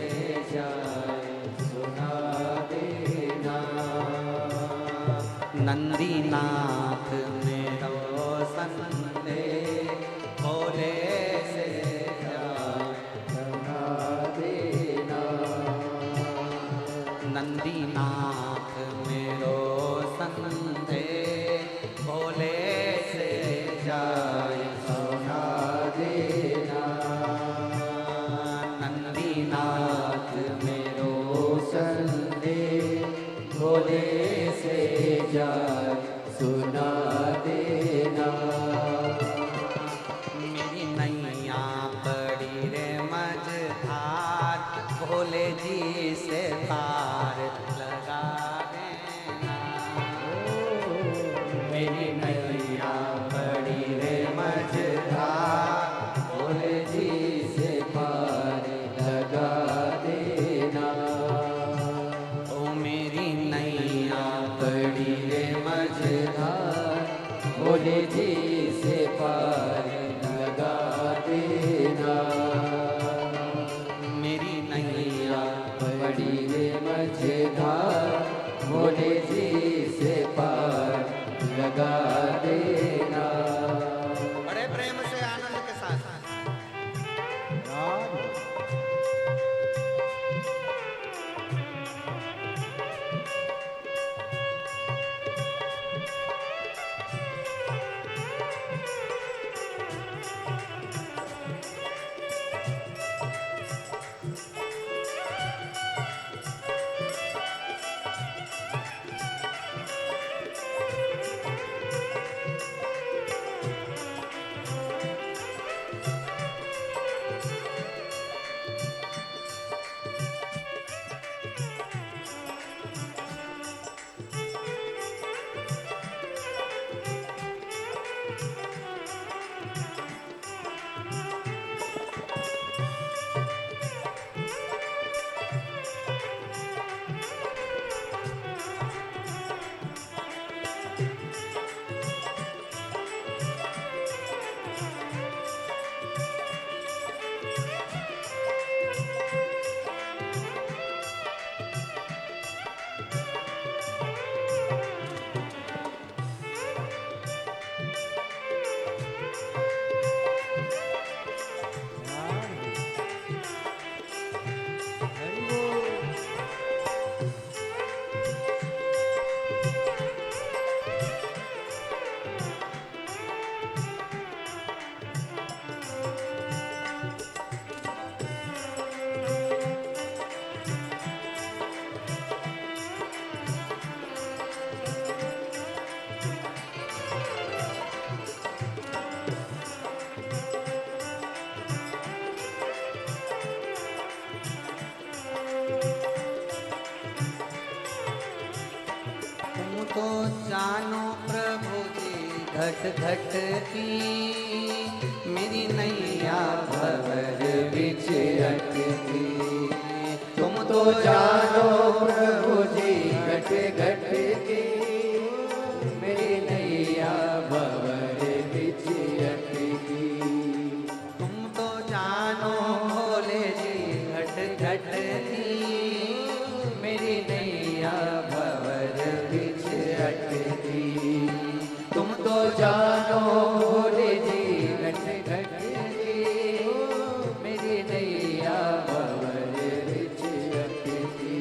[SPEAKER 1] जाए सुना देना, नंदीनाथ तो जानो प्रभु जी घट घट की, मेरी नैया भंवर बिच अटकी।
[SPEAKER 2] तुम तो जानो प्रभु जी घट घट की, मेरी नैया भंवर बिच अटकी।
[SPEAKER 1] तुम तो जानो भोले जी घट घट की,
[SPEAKER 2] मेरी नैया भंवर बिच अटकी। तुम तो जानो भोले जी घट घट की, मेरी नैया भंवर बिच अटकी।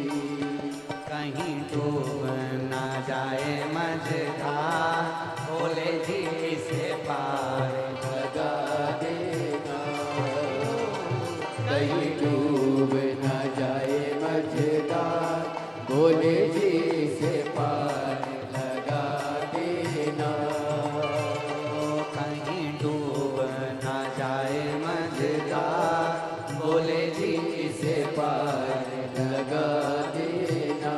[SPEAKER 1] कहीं डूब ना जाए मझधार, भोले जी इसे पार
[SPEAKER 2] लगा देना, कहीं डूब न जाए मझधार, भोले जी से पार लगा देना।
[SPEAKER 1] कहीं डूब ना जाए मझधार, भोले जी इसे पार
[SPEAKER 2] लगा देना,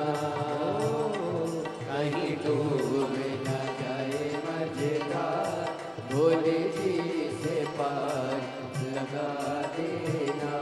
[SPEAKER 1] कहीं
[SPEAKER 2] डूब न जाए मझधार, भोले जी से पार लगा देना।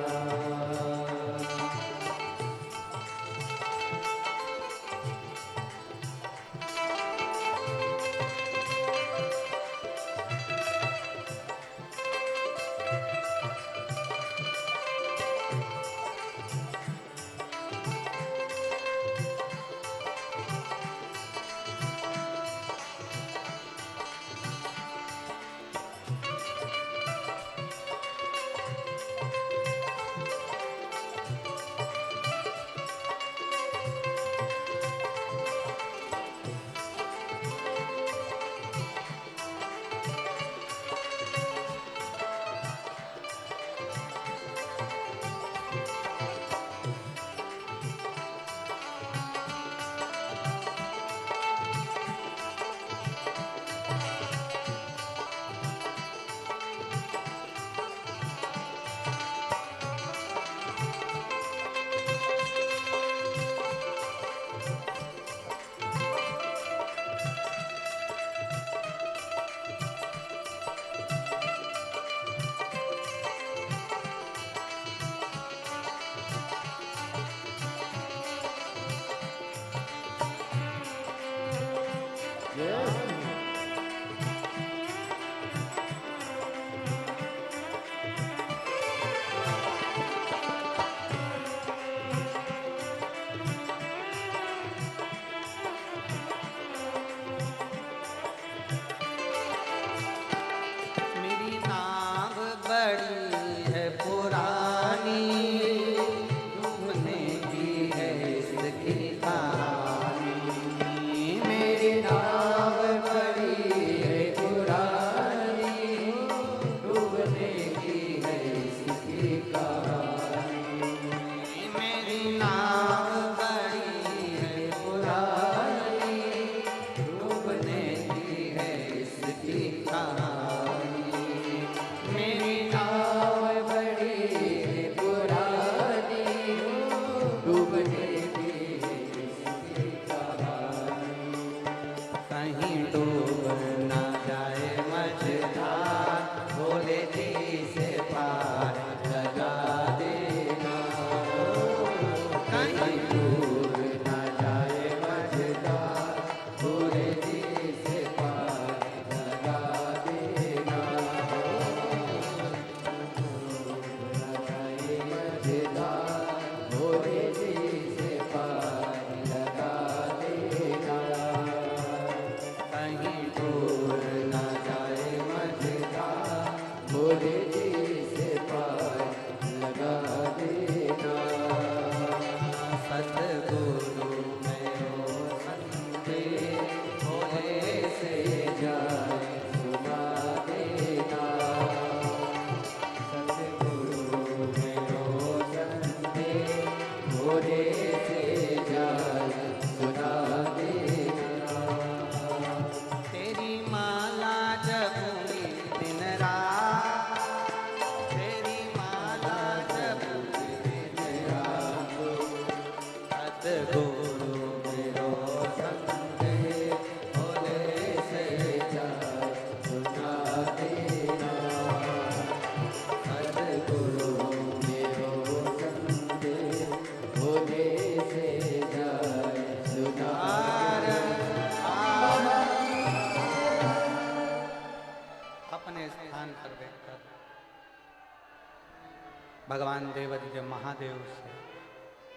[SPEAKER 1] भगवान देवादिदेव महादेव से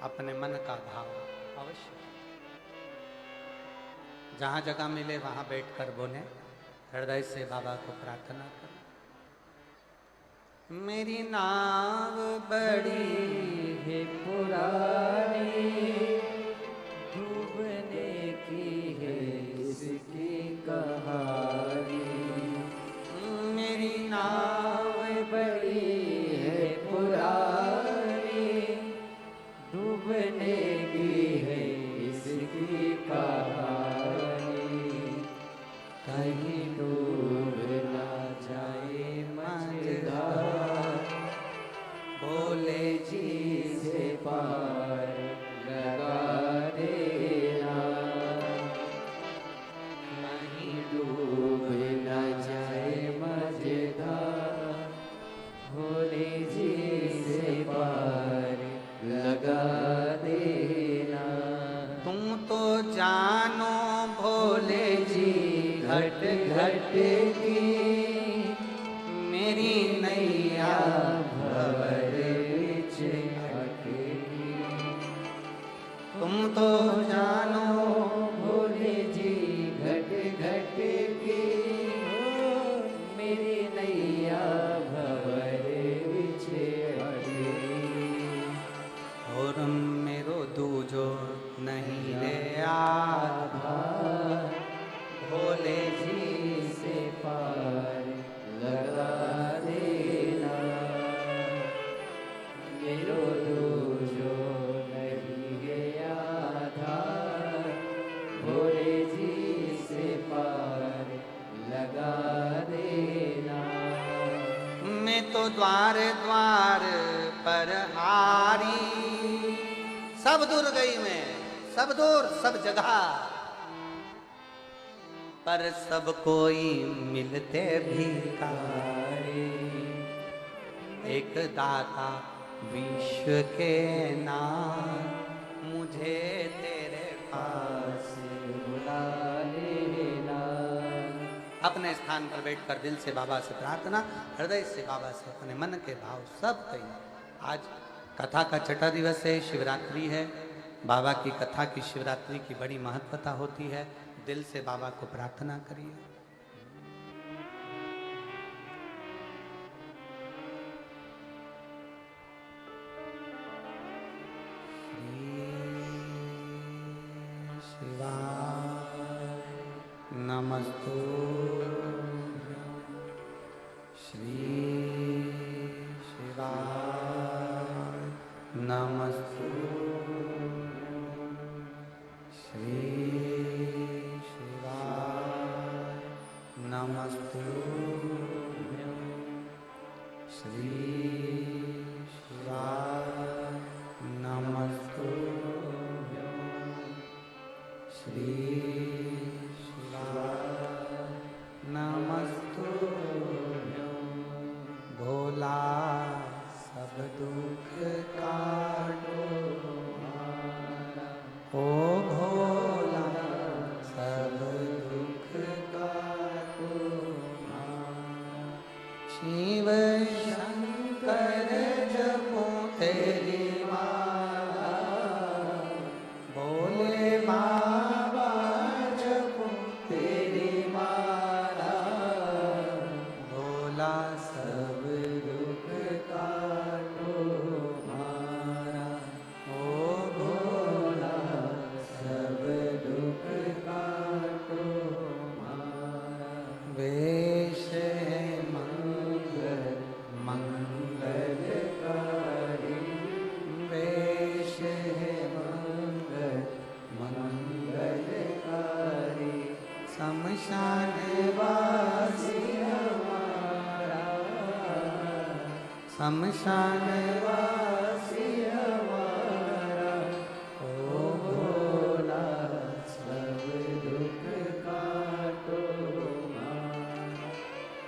[SPEAKER 1] अपने मन का भाव अवश्य जहाँ जगह मिले वहाँ बैठकर बोले, हृदय से बाबा को प्रार्थना करें। मेरी नाव बड़ी
[SPEAKER 2] है पुरानी, डूबने की है इसकी कहानी।
[SPEAKER 1] मेरी नाव
[SPEAKER 2] बड़ी है पुरानी, डूबने की है इसकी कहानी। कहीं डूब ना जाए मझधार, भोले जी से पार लगा देना। कहीं डूब ना जाए मझधार, भोले जी से पार लगा देना।
[SPEAKER 1] तुम तो जानो भोले जी
[SPEAKER 2] घट घट की
[SPEAKER 1] मेरी नैया
[SPEAKER 2] भंवर बिच अटकी।
[SPEAKER 1] तुम तो जानो
[SPEAKER 2] भोले जी घट घट की मेरी नैया भंवर बिच अटकी।
[SPEAKER 1] और मेरो दूजो नहीं ले आधार, भोले जी
[SPEAKER 2] से पार लगा देना। मेरो दूजो नहीं गया था, भोले जी से पार लगा देना।
[SPEAKER 1] मैं तो द्वार द्वार पर हारी, सब दूर गई मैं, सब दूर सब जगह, पर सब कोई मिलते भिखारी। एक दाता विश्व के नाम, मुझे तेरे पास
[SPEAKER 2] बुला लेना।
[SPEAKER 1] अपने स्थान पर बैठकर दिल से बाबा से प्रार्थना, हृदय से बाबा से अपने मन के भाव सब कहिए। आज कथा का छठा दिवस है, शिवरात्रि है। बाबा की कथा की शिवरात्रि की बड़ी महत्वता होती है। दिल से बाबा को प्रार्थना करिए। श्री शिवाय नमस्तु, श्री शिवाय नमस्तु, श्री शिवाय नमस्तु, श्री शिवाय नमस्तु, श्री शिवाय नमस्तु। भोला सब दुख काटो, ओ भोला सब दुख काटो। शिव शंकर जपो तेरी माला, भोले बाबा जपो तेरी माला। भोला सब दुख काटो मारा, ओ भोला सब दुख काटो मारा। वेश है मंगल मंगलकारी, वेश है मंगल मंगलकारी। शमशान वासी हमारा, शमशान वासी हमारा। ओ भोला सब दुख काटो मारा,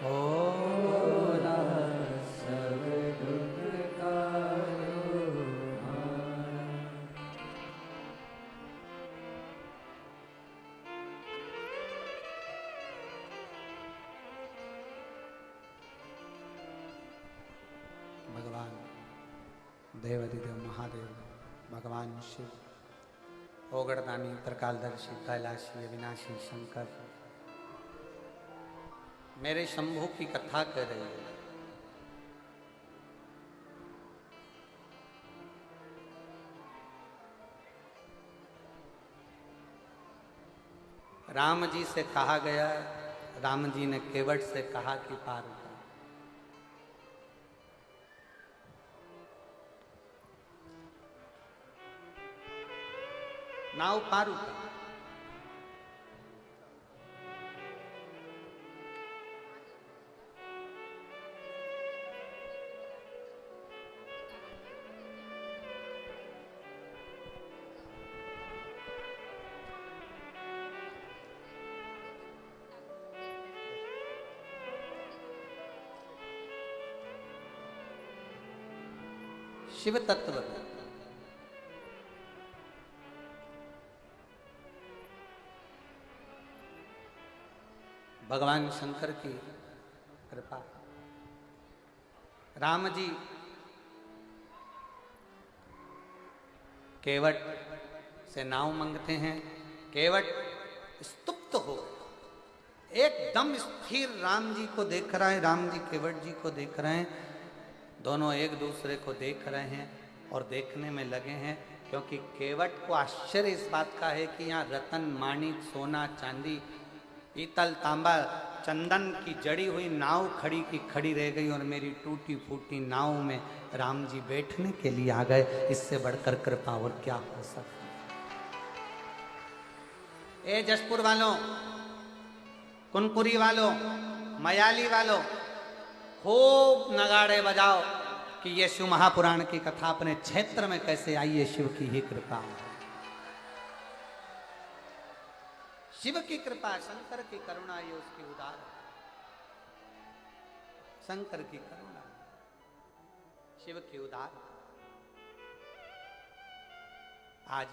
[SPEAKER 1] ओ भोला सब दुख काटो मारा। भगवान देवाधिदेव महादेव, भगवान शिव, ओगड़दानी, त्रिकालदर्शी, कैलाशी, अविनाशी शंकर मेरे शंभू की कथा कर रही है। राम जी से कहा गया, राम जी ने केवट से कहा कि पार उतार। नाव पार उतार। शिव तत्व भगवान शंकर की कृपा। राम जी केवट से नाव मांगते हैं। केवट स्तुप्त हो, एकदम स्थिर राम जी को देख रहा है, राम जी केवट जी को देख रहे हैं। दोनों एक दूसरे को देख रहे हैं और देखने में लगे हैं, क्योंकि केवट को आश्चर्य इस बात का है कि यहाँ रतन, माणिक, सोना, चांदी, पीतल, तांबा, चंदन की जड़ी हुई नाव खड़ी की खड़ी रह गई और मेरी टूटी फूटी नाव में राम जी बैठने के लिए आ गए। इससे बढ़कर कृपा और क्या हो सकता। ए जशपुर वालों, कुनपुरी वालों, मयाली वालों, खूब नगाड़े बजाओ कि ये शिव महापुराण की कथा अपने क्षेत्र में कैसे आई है। शिव की ही कृपा, शिव की कृपा, शंकर की करुणा, ये उसकी उदार, शंकर की करुणा, शिव की उदार। आज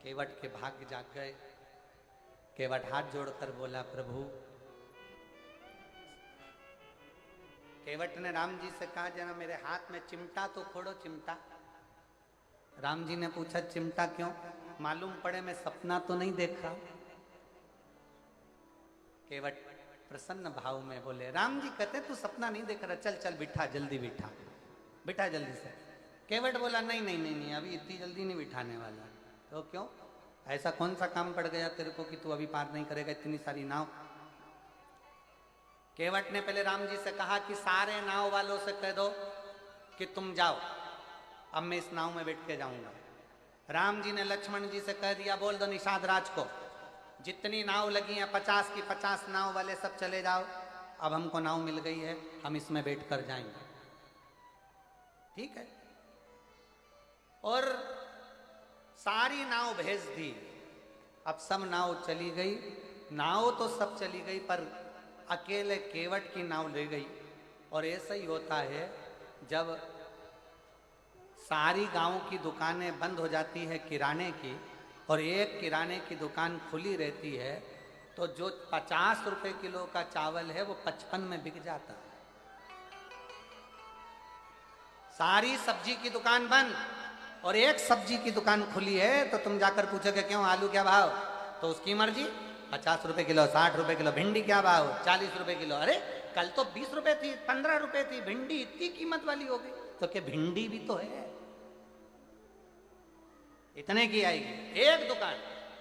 [SPEAKER 1] केवट के भाग्य जाग गए। केवट हाथ जोड़कर बोला, प्रभु। केवट ने राम जी से कहा, जरा मेरे हाथ में चिमटा तो फोड़ो, चिमटा। राम जी ने पूछा, चिमटा क्यों? मालूम पड़े मैं सपना तो नहीं देख रहा। केवट प्रसन्न भाव में बोले, राम जी कहते तू सपना नहीं देख रहा, चल चल बिठा, जल्दी बिठा, बिठा जल्दी से। केवट बोला, नहीं नहीं नहीं नहीं, अभी इतनी जल्दी नहीं बिठाने वाला। तो क्यों? ऐसा कौन सा काम पड़ गया तेरे को कि तू अभी पार नहीं करेगा इतनी सारी नाव? केवट ने पहले राम जी से कहा कि सारे नाव वालों से कह दो कि तुम जाओ, अब मैं इस नाव में बैठ के जाऊंगा। राम जी ने लक्ष्मण जी से कह दिया, बोल दो निषाद राज को, जितनी नाव लगी हैं 50 की 50 नाव वाले सब चले जाओ, अब हमको नाव मिल गई है, हम इसमें बैठ कर जाएंगे। ठीक है। और सारी नाव भेज दी। अब सब नाव चली गई, नाव तो सब चली गई पर अकेले केवट की नाव ले गई। और ऐसा ही होता है, जब सारी गांव की दुकानें बंद हो जाती है किराने की और एक किराने की दुकान खुली रहती है, तो जो 50 रुपए किलो का चावल है वो 55 में बिक जाता है। सारी सब्जी की दुकान बंद और एक सब्जी की दुकान खुली है, तो तुम जाकर पूछोगे क्यों, आलू क्या भाव? तो उसकी मर्जी, 50 रुपए किलो, 60 रुपए किलो। भिंडी क्या भाव? 40 रुपए किलो। अरे कल तो 20 रुपए थी, 15 रुपए थी, भिंडी इतनी कीमत वाली हो गई। तो क्या भिंडी भी तो है, इतने की आएगी एक दुकान।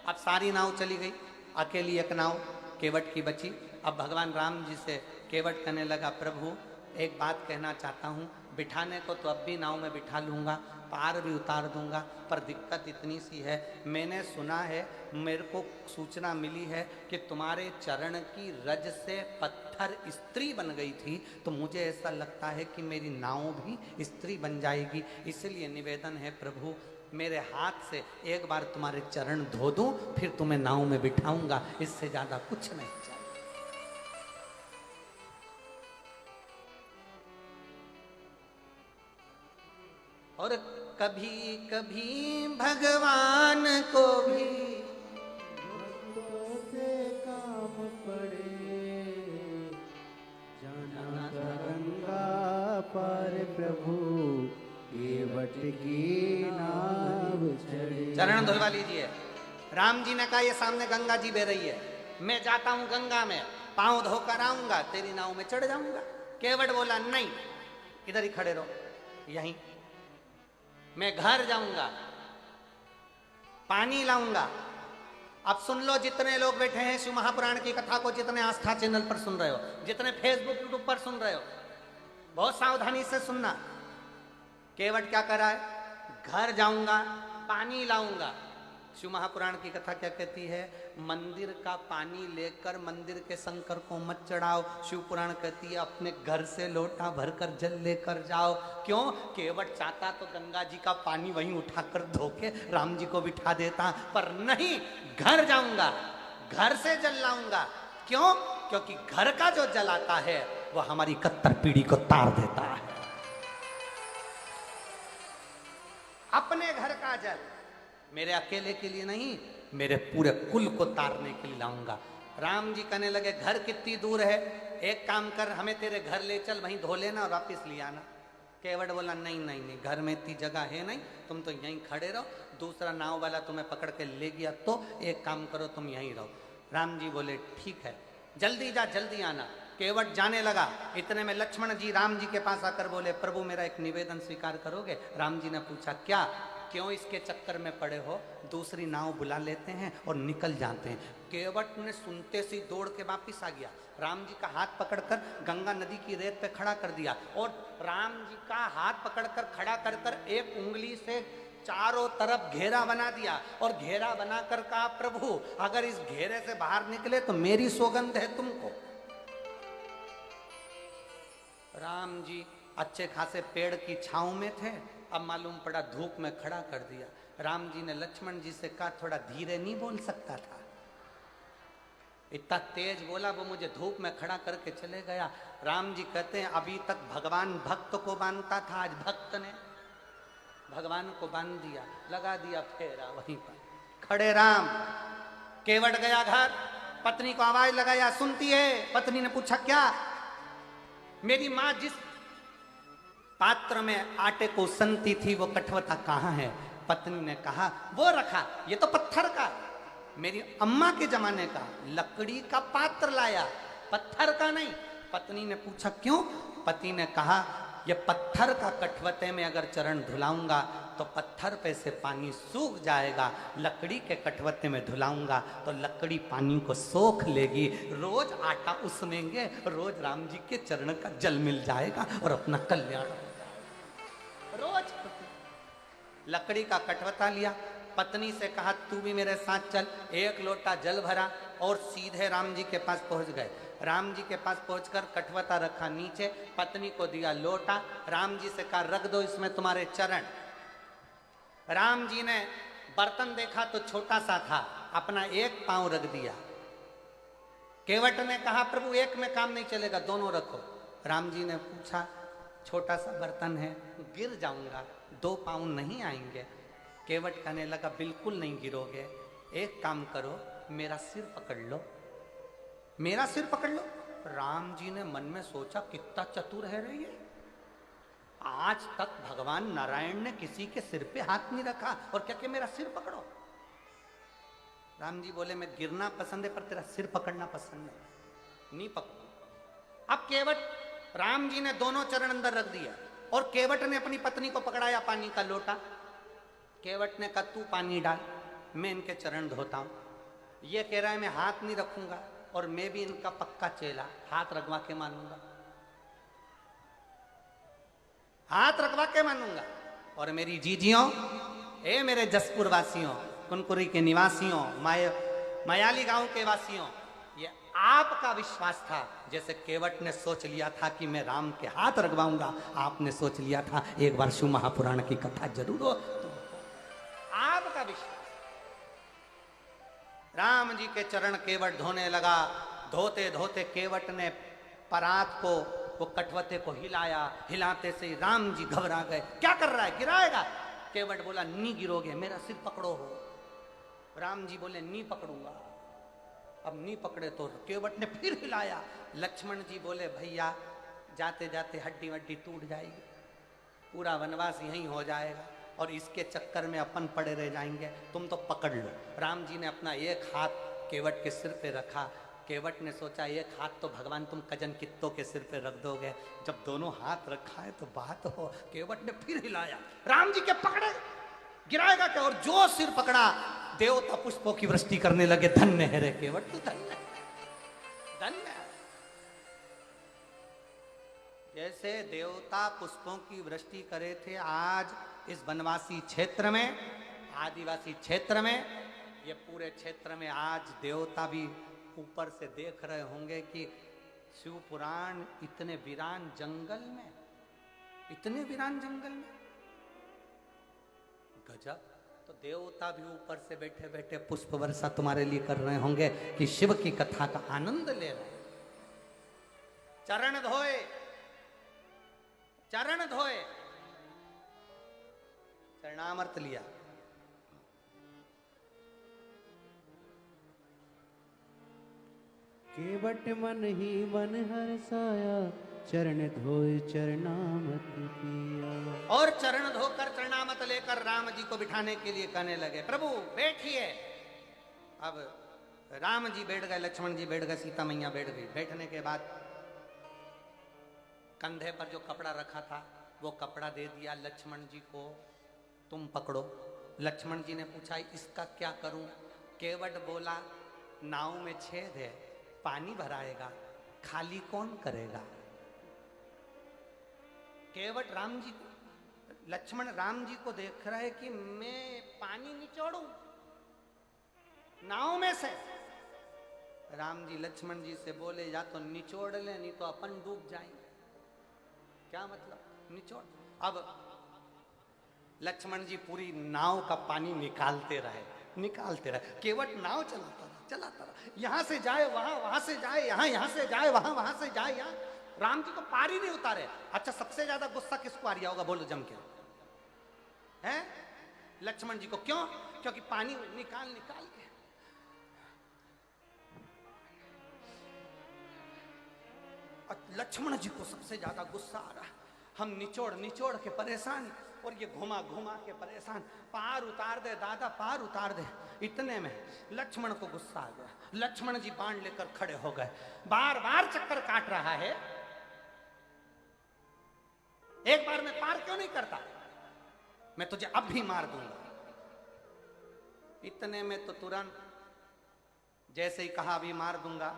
[SPEAKER 1] अब सारी नाव चली गई, अकेली एक नाव केवट की बची। अब भगवान राम जी से केवट कहने लगा, प्रभु एक बात कहना चाहता हूँ, बिठाने को तो अब भी नाव में बिठा लूँगा, पार भी उतार दूंगा, पर दिक्कत इतनी सी है, मैंने सुना है, मेरे को सूचना मिली है कि तुम्हारे चरण की रज से पत्थर स्त्री बन गई थी, तो मुझे ऐसा लगता है कि मेरी नाव भी स्त्री बन जाएगी। इसलिए निवेदन है प्रभु, मेरे हाथ से एक बार तुम्हारे चरण धो दूं, फिर तुम्हें नाव में बिठाऊंगा, इससे ज्यादा कुछ नहीं चाहिए। और कभी कभी भगवान को भी
[SPEAKER 2] भक्तों से काम पड़े, जाना गंगा पार प्रभु केवट की नाव चढ़े।
[SPEAKER 1] चरण धुलवा लीजिए। राम जी ने कहा ये सामने गंगा जी बह रही है, मैं जाता हूं गंगा में, पांव धोकर आऊंगा, तेरी नाव में चढ़ जाऊंगा। केवट बोला नहीं, इधर ही खड़े रहो, यहीं मैं घर जाऊंगा, पानी लाऊंगा। अब सुन लो जितने लोग बैठे हैं शिव महापुराण की कथा को, जितने आस्था चैनल पर सुन रहे हो, जितने फेसबुक यूट्यूब पर सुन रहे हो, बहुत सावधानी से सुनना। केवट क्या कर रहा है? घर जाऊंगा, पानी लाऊंगा। शिव महापुराण की कथा क्या कहती है? मंदिर का पानी लेकर मंदिर के शंकर को मत चढ़ाओ। शिव पुराण कहती है अपने घर से लोटा भरकर जल लेकर जाओ। क्यों? केवट चाहता तो गंगा जी का पानी वहीं उठाकर धो के राम जी को बिठा देता, पर नहीं, घर जाऊंगा, घर से जल लाऊंगा। क्यों? क्योंकि घर का जो जल आता है वह हमारी 71 पीढ़ी को तार देता है। अपने घर का जल मेरे अकेले के लिए नहीं, मेरे पूरे कुल को तारने के लिए लाऊंगा। राम जी कहने लगे घर कितनी दूर है? एक काम कर, हमें तेरे घर ले चल, वहीं धो लेना और वापिस ले आना। केवट बोला नहीं नहीं नहीं, घर में इतनी जगह है नहीं, तुम तो यहीं खड़े रहो, दूसरा नाव वाला तुम्हें पकड़ के ले गया तो एक काम करो, तुम यहीं रहो। राम जी बोले ठीक है, जल्दी जा, जल्दी आना। केवट जाने लगा। इतने में लक्ष्मण जी राम जी के पास आकर बोले प्रभु मेरा एक निवेदन स्वीकार करोगे? राम जी ने पूछा क्या? क्यों इसके चक्कर में पड़े हो? दूसरी नाव बुला लेते हैं और निकल जाते हैं। केवट ने सुनते से दौड़ के वापिस आ गया, राम जी का हाथ पकड़कर गंगा नदी की रेत पे खड़ा कर दिया और राम जी का हाथ पकड़कर खड़ा कर कर एक उंगली से चारों तरफ घेरा बना दिया और घेरा बनाकर कहा प्रभु अगर इस घेरे से बाहर निकले तो मेरी सौगंध है तुमको। राम जी अच्छे खासे पेड़ की छांव में थे, अब मालूम पड़ा धूप में खड़ा कर दिया। राम जी ने लक्ष्मण जी से कहा थोड़ा धीरे नहीं बोल सकता था? इतना तेज बोला, वो मुझे धूप में खड़ा करके चले गया। राम जी कहते हैं अभी तक भगवान भक्त को बांधता था, आज भक्त ने भगवान को बांध दिया, लगा दिया फेरा वहीं पर। खड़े राम। केवट गया घर, पत्नी को आवाज लगाया, सुनती है? पत्नी ने पूछा क्या? मेरी माँ जिस पात्र में आटे को सनती थी वो कठवता कहाँ है? पत्नी ने कहा वो रखा, ये तो पत्थर का, मेरी अम्मा के जमाने का लकड़ी का पात्र लाया, पत्थर का नहीं। पत्नी ने पूछा क्यों? पति ने कहा ये पत्थर का कठवते में अगर चरण धुलाऊंगा तो पत्थर पे से पानी सूख जाएगा, लकड़ी के कठवते में धुलाऊंगा तो लकड़ी पानी को सोख लेगी, रोज आटा उसनेंगे, रोज राम जी के चरण का जल मिल जाएगा और अपना कल्याण हो जाएगा। रोज लकड़ी का कठवता लिया, पत्नी से कहा तू भी मेरे साथ चल। एक लोटा जल भरा और सीधे राम जी के पास पहुंच गए। राम जी के पास पहुंचकर कठवता रखा नीचे, पत्नी को दिया लोटा, राम जी से कहा रख दो इसमें तुम्हारे चरण। राम जी ने बर्तन देखा तो छोटा सा था, अपना एक पांव रख दिया। केवट ने कहा प्रभु एक में काम नहीं चलेगा, दोनों रखो। राम जी ने पूछा छोटा सा बर्तन है, गिर जाऊंगा, 2 पांव नहीं आएंगे। केवट कहने लगा बिल्कुल नहीं गिरोगे, एक काम करो मेरा सिर पकड़ लो, मेरा सिर पकड़ लो। राम जी ने मन में सोचा कितना चतुर है रे ये, आज तक भगवान नारायण ने किसी के सिर पे हाथ नहीं रखा और क्या कि मेरा सिर पकड़ो। राम जी बोले मैं गिरना पसंद है पर तेरा सिर पकड़ना पसंद नहीं पकड़ो। अब केवट राम जी ने दोनों चरण अंदर रख दिया और केवट ने अपनी पत्नी को पकड़ाया पानी का लोटा। केवट ने कहा तू पानी डाल, मैं इनके चरण धोता हूं। ये कह रहा है मैं हाथ नहीं रखूंगा और मैं भी इनका पक्का चेला, हाथ रखवा के मानूंगा, हाथ रखवा के मानूंगा। और मेरी जीजियों, ए मेरे जसपुर वासियों, कुनकुरी के निवासियों, मायाली गांव के वासियों, ये आपका विश्वास था। जैसे केवट ने सोच लिया था कि मैं राम के हाथ रखवाऊंगा, आपने सोच लिया था एक बार शिव महापुराण की कथा जरूर हो। आपका विश्वास। राम जी के चरण केवट धोने लगा। धोते धोते केवट ने परात को, वो कठवते को हिलाया, हिलाते से राम जी घबरा गए, क्या कर रहा है, गिराएगा? केवट बोला नहीं गिरोगे, मेरा सिर पकड़ो हो। राम जी बोले नहीं पकड़ूंगा। अब नहीं पकड़े तो केवट ने फिर हिलाया। लक्ष्मण जी बोले भैया जाते जाते हड्डी वड्डी टूट जाएगी, पूरा वनवास यहीं हो जाएगा और इसके चक्कर में अपन पड़े रह जाएंगे। तुम तो पकड़ लो। राम जी ने अपना एक हाथ केवट के सिर पे रखा। केवट ने सोचा एक हाथ तो भगवान तुम कजन कित्तों के सिर पे रख दोगे, जब दोनों हाथ रखा है तो बात हो। केवट ने फिर हिलाया, राम जी के पकड़े गिराएगा क्या, और जो सिर पकड़ा देवता पुष्पों की वृष्टि करने लगे। धन्य है रे केवट, तू धन्य धन्य। जैसे देवता पुष्पों की वृष्टि करे थे, आज इस वनवासी क्षेत्र में, आदिवासी क्षेत्र में, ये पूरे क्षेत्र में आज देवता भी ऊपर से देख रहे होंगे कि शिव पुराण इतने वीरान जंगल में, इतने वीरान जंगल में, गजब। तो देवता भी ऊपर से बैठे बैठे पुष्प वर्षा तुम्हारे लिए कर रहे होंगे कि शिव की कथा का आनंद ले रहे। चरण धोए, चरण धोए, चरणामृत लिया।
[SPEAKER 2] केवट मन ही मन हर्षाया, चरण धोए चरणामत पिया।
[SPEAKER 1] और चरण धोकर चरणामत लेकर राम जी को बिठाने के लिए कहने लगे, प्रभु बैठिए। अब राम जी बैठ गए, लक्ष्मण जी बैठ गए, सीता मैया बैठ गई। बैठने के बाद कंधे पर जो कपड़ा रखा था वो कपड़ा दे दिया लक्ष्मण जी को, तुम पकड़ो। लक्ष्मण जी ने पूछा इसका क्या करूं? केवट बोला नाव में छेद है, पानी भराएगा, खाली कौन करेगा? केवट राम जी, लक्ष्मण राम जी को देख रहा है कि मैं पानी निचोड़ू नाव में से। राम जी लक्ष्मण जी से बोले या तो निचोड़ ले, नहीं तो अपन डूब जाएंगे। क्या मतलब निचोड़? अब लक्ष्मण जी पूरी नाव का पानी निकालते रहे, निकालते रहे। केवट नाव चलाता रहा, चलाता रहा, यहां से जाए वहां, वहां से जाए यहां, यहां से जाए वहां, वहां से जाए यहां। राम जी को पार ही नहीं उतारे। अच्छा सबसे ज्यादा गुस्सा किसको आ रहा होगा बोलो जम के? हैं लक्ष्मण जी को। क्यों? क्योंकि पानी निकाल निकाल के लक्ष्मण जी को सबसे ज्यादा गुस्सा आ रहा। हम निचोड़ निचोड़ के परेशान और ये घुमा घुमा के परेशान। पार उतार दे दादा, पार उतार दे। इतने में लक्ष्मण को गुस्सा आ गया। लक्ष्मण जी बाण लेकर खड़े हो गए। बार बार चक्कर काट रहा है, एक बार में पार क्यों नहीं करता? मैं तुझे अब भी मार दूंगा। इतने में तो तुरंत जैसे ही कहा अभी मार दूंगा,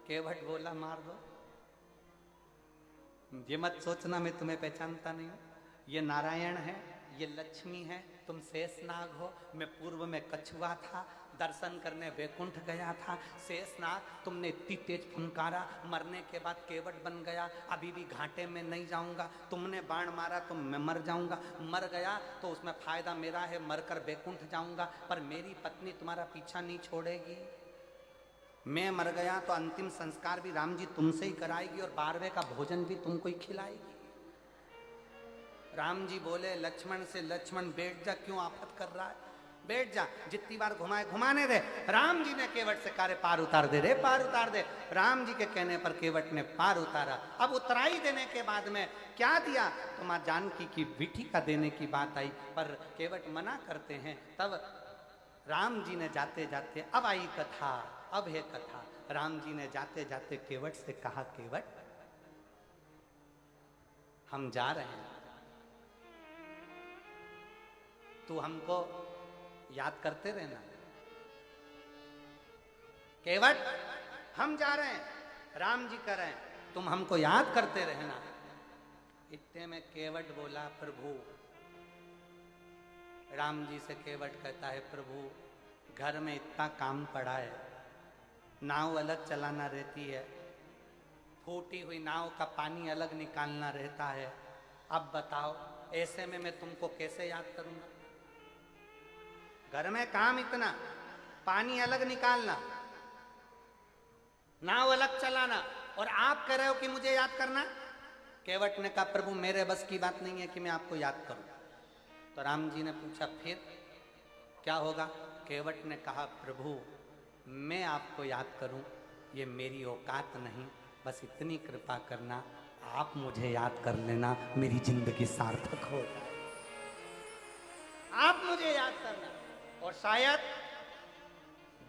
[SPEAKER 1] केवट बोला मार दो। ये मत सोचना मैं तुम्हें पहचानता नहीं हूं। ये नारायण है, ये लक्ष्मी है, तुम शेषनाग हो। मैं पूर्व में कछुआ था, दर्शन करने वैकुंठ गया था। शेषनाग तुमने इतनी तेज फुंकारा, मरने के बाद केवट बन गया। अभी भी घाटे में नहीं जाऊंगा। तुमने बाण मारा तो मैं मर जाऊंगा। मर गया तो उसमें फायदा मेरा है, मरकर वैकुंठ जाऊंगा। पर मेरी पत्नी तुम्हारा पीछा नहीं छोड़ेगी। मैं मर गया तो अंतिम संस्कार भी राम जी तुमसे ही कराएगी और 12वें का भोजन भी तुमको ही खिलाएगी। राम जी बोले लक्ष्मण से, लक्ष्मण बैठ जा, क्यों आफत कर रहा है, बैठ जा। जितनी बार घुमाए घुमाने दे। राम जी ने केवट से कहा पार उतार दे रे, पार उतार दे। राम जी के कहने पर केवट ने पार उतारा। अब उतराई देने के बाद में क्या दिया तो मां जानकी की विठी का देने की बात आई, पर केवट मना करते हैं। तब राम जी ने जाते जाते, अब आई कथा, अब है कथा। राम जी ने जाते जाते केवट से कहा केवट हम जा रहे हैं, तू हमको याद करते रहना। केवट हम जा रहे हैं, राम जी कह रहे हैं तुम हमको याद करते रहना। इतने में केवट बोला प्रभु, राम जी से केवट कहता है प्रभु घर में इतना काम पड़ा है, नाव अलग चलाना रहती है, फूटी हुई नाव का पानी अलग निकालना रहता है। अब बताओ ऐसे में मैं तुमको कैसे याद करूंगा? घर में काम इतना, पानी अलग निकालना, नाव अलग चलाना, और आप कह रहे हो कि मुझे याद करना? केवट ने कहा प्रभु मेरे बस की बात नहीं है कि मैं आपको याद करूं। तो राम जी ने पूछा फिर क्या होगा? केवट ने कहा प्रभु मैं आपको याद करूं ये मेरी औकात नहीं, बस इतनी कृपा करना आप मुझे याद कर लेना, मेरी जिंदगी सार्थक हो जाए। आप मुझे याद करना। और शायद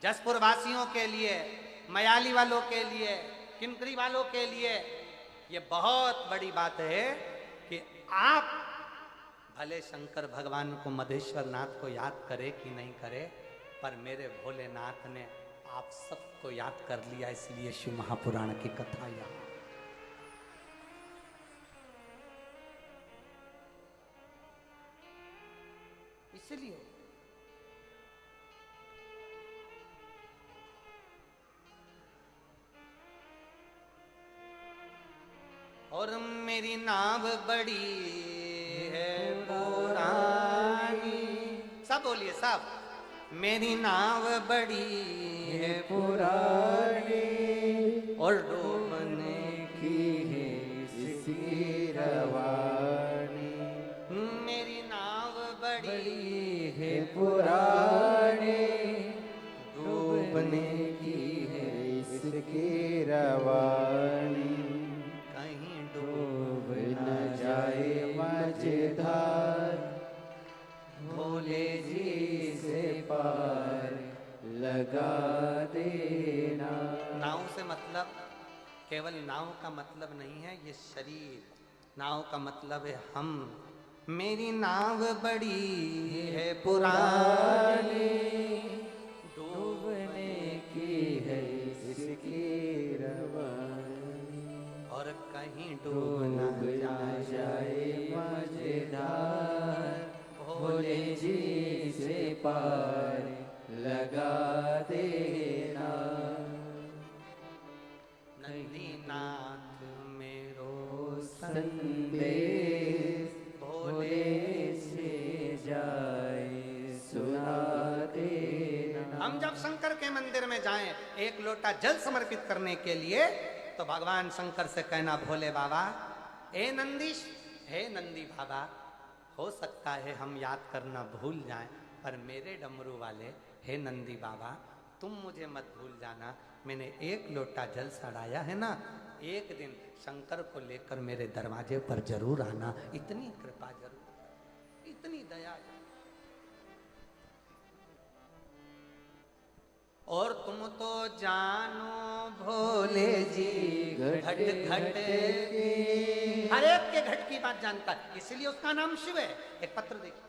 [SPEAKER 1] जसपुर वासियों के लिए, मयाली वालों के लिए, किनकरी वालों के लिए ये बहुत बड़ी बात है कि आप भले शंकर भगवान को, मधेश्वर नाथ को याद करे कि नहीं करे, पर मेरे भोलेनाथ ने आप सबको याद कर लिया। इसलिए शिव महापुराण की कथा यहाँ। इसलिए और मेरी नाव बड़ी है पुरानी, सब बोलिए सब। मेरी नाव बड़ी है
[SPEAKER 2] पुरानी
[SPEAKER 1] और डूबने
[SPEAKER 2] की है इसकी रवानी।
[SPEAKER 1] मेरी नाव बड़ी
[SPEAKER 2] है पुरानी, डूबने की है इसकी रवानी।
[SPEAKER 1] कहीं
[SPEAKER 2] डूब न जाए मझधार, भोले जी से पार लगा देना।
[SPEAKER 1] नाव से मतलब केवल नाव का मतलब नहीं है ये शरीर, नाव का मतलब है हम। मेरी नाव बड़ी है पुरानी,
[SPEAKER 2] डूबने की है इसकी रवानी।
[SPEAKER 1] और कहीं
[SPEAKER 2] डूब न जाए मझधार, भोले जी से पार लगा देना।
[SPEAKER 1] नंदीनाथ मेरो
[SPEAKER 2] संदेश भोले से जाए सुना देना।
[SPEAKER 1] हम जब शंकर के मंदिर में जाएं एक लोटा जल समर्पित करने के लिए, तो भगवान शंकर से कहना, भोले बाबा, हे नंदीश, हे नंदी बाबा, हो सकता है हम याद करना भूल जाएं, पर मेरे डमरू वाले, हे नंदी बाबा, तुम मुझे मत भूल जाना। मैंने एक लोटा जल चढ़ाया है ना, एक दिन शंकर को लेकर मेरे दरवाजे पर जरूर आना। इतनी कृपा जरूर, इतनी दया जरूर। और तुम तो जानो भोले जी घट घट की, हर एक के घट की बात जानता है, इसलिए उसका नाम शिव है। एक पत्र देखिए,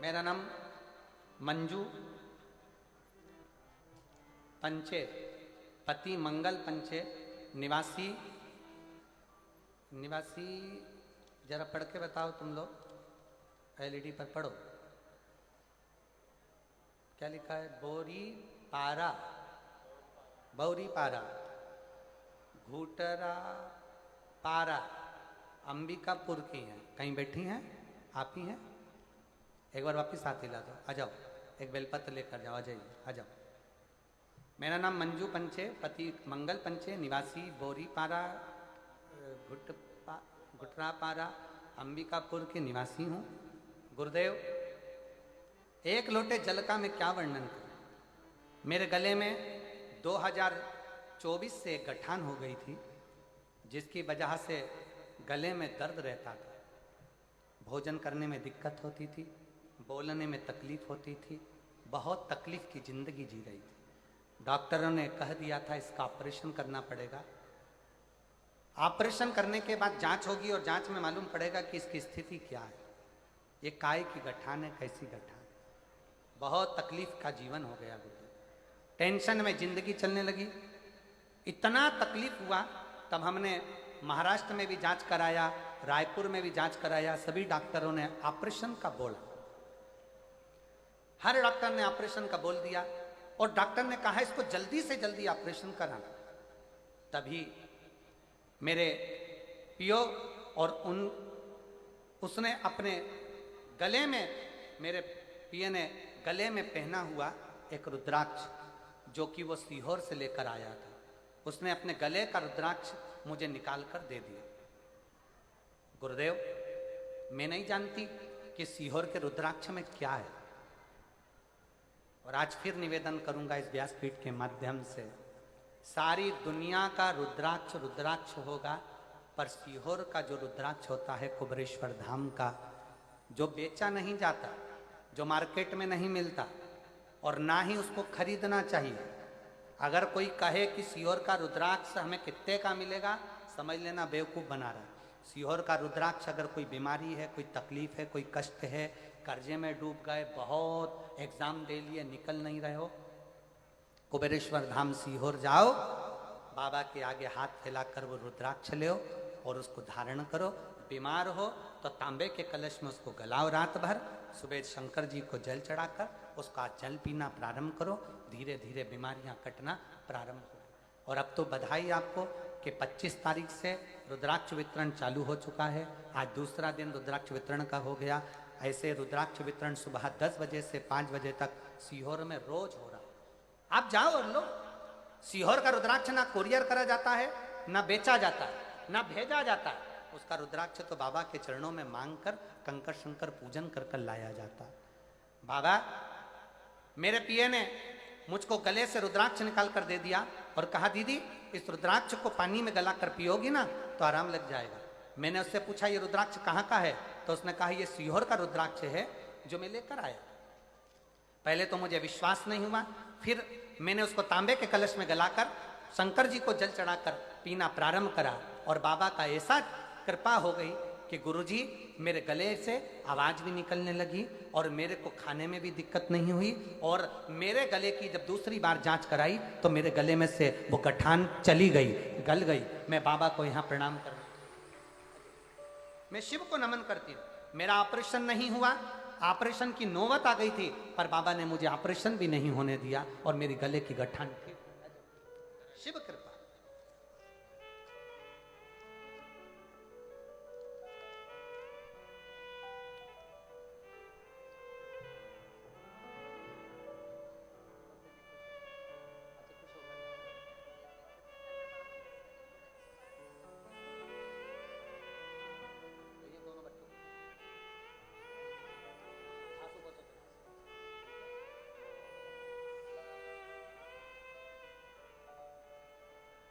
[SPEAKER 1] मेरा नाम मंजू पंचे, पति मंगल पंचे, निवासी जरा पढ़ के बताओ तुम लोग, एलईडी पर पढ़ो क्या लिखा है। बौरी पारा, बौरी पारा, घूटरा पारा, अंबिकापुर की हैं। कहीं बैठी हैं आप ही हैं? एक बार वापिस हाथ हिला दो, आ जाओ, एक बेलपत्र लेकर जाओ, आ जाइए, आ जाओ। मेरा नाम मंजू पंचे, पति मंगल पंचे, निवासी बोरी पारा, घुटरा पारा, अंबिकापुर के निवासी हूँ। गुरुदेव, एक लोटे जल का मैं क्या वर्णन करूँ। मेरे गले में 2024 से गठान हो गई थी, जिसकी वजह से गले में दर्द रहता था, भोजन करने में दिक्कत होती थी, बोलने में तकलीफ होती थी, बहुत तकलीफ की जिंदगी जी रही थी। डॉक्टरों ने कह दिया था इसका ऑपरेशन करना पड़ेगा। ऑपरेशन करने के बाद जांच होगी और जांच में मालूम पड़ेगा कि इसकी स्थिति क्या है, ये काय की गठान है, कैसी गठान। बहुत तकलीफ का जीवन हो गया गुरुदेव, टेंशन में जिंदगी चलने लगी। इतना तकलीफ हुआ, तब हमने महाराष्ट्र में भी जांच कराया, रायपुर में भी जांच कराया, सभी डॉक्टरों ने ऑपरेशन का बोला। हर डॉक्टर ने ऑपरेशन का बोल दिया और डॉक्टर ने कहा इसको जल्दी से जल्दी ऑपरेशन कराना। तभी मेरे पियो और उसने अपने गले में, मेरे पिए ने गले में पहना हुआ एक रुद्राक्ष, जो कि वो सीहोर से लेकर आया था, उसने अपने गले का रुद्राक्ष मुझे निकाल कर दे दिया। गुरुदेव, मैं नहीं जानती कि सीहोर के रुद्राक्ष में क्या है। और आज फिर निवेदन करूंगा इस व्यासपीठ के माध्यम से, सारी दुनिया का रुद्राक्ष रुद्राक्ष होगा, पर सीहोर का जो रुद्राक्ष होता है कुबेरेश्वर धाम का, जो बेचा नहीं जाता, जो मार्केट में नहीं मिलता और ना ही उसको खरीदना चाहिए। अगर कोई कहे कि सीहोर का रुद्राक्ष हमें कितने का मिलेगा, समझ लेना बेवकूफ़ बना रहा है। सीहोर का रुद्राक्ष अगर कोई बीमारी है, कोई तकलीफ है, कोई कष्ट है, कर्जे में डूब गए, बहुत एग्जाम दे लिए, निकल नहीं रहे हो, कुबेरेश्वर धाम सीहोर जाओ, बाबा के आगे हाथ फैलाकर वो रुद्राक्ष ले और उसको धारण करो। बीमार हो तो तांबे के कलश में उसको गलाओ रात भर, सुबह शंकर जी को जल चढ़ाकर उसका जल पीना प्रारंभ करो, धीरे धीरे बीमारियां कटना प्रारंभ हो। और अब तो बधाई आपको कि 25 तारीख से रुद्राक्ष वितरण चालू हो चुका है। आज दूसरा दिन रुद्राक्ष वितरण का हो गया। ऐसे रुद्राक्ष वितरण सुबह 10 बजे से 5 बजे तक सीहोर में रोज हो रहा है। आप जाओ और लो। सीहोर का रुद्राक्ष ना कोरियर करा जाता है, ना बेचा जाता है, ना भेजा जाता है। उसका रुद्राक्ष तो बाबा के चरणों में मांग कर कंकर शंकर पूजन कर कर लाया जाता है। बाबा, मेरे पिए ने मुझको गले से रुद्राक्ष निकाल कर दे दिया और कहा, दीदी इस रुद्राक्ष को पानी में गला कर पियोगी ना तो आराम लग जाएगा। मैंने उससे पूछा, ये रुद्राक्ष कहाँ का है? तो उसने कहा, ये सीहोर का रुद्राक्ष है जो मैं लेकर आया। पहले तो मुझे विश्वास नहीं हुआ, फिर मैंने उसको तांबे के कलश में गलाकर शंकर जी को जल चढ़ाकर पीना प्रारंभ करा और बाबा का ऐसा कृपा हो गई कि गुरुजी मेरे गले से आवाज भी निकलने लगी और मेरे को खाने में भी दिक्कत नहीं हुई। और मेरे गले की जब दूसरी बार जांच कराई तो मेरे गले में से वो गठान चली गई, गल गई। मैं बाबा को यहाँ प्रणाम कर, मैं शिव को नमन करती हूँ। मेरा ऑपरेशन नहीं हुआ, ऑपरेशन की नौबत आ गई थी, पर बाबा ने मुझे ऑपरेशन भी नहीं होने दिया और मेरी गले की गठान ठीक। शिव कृपा।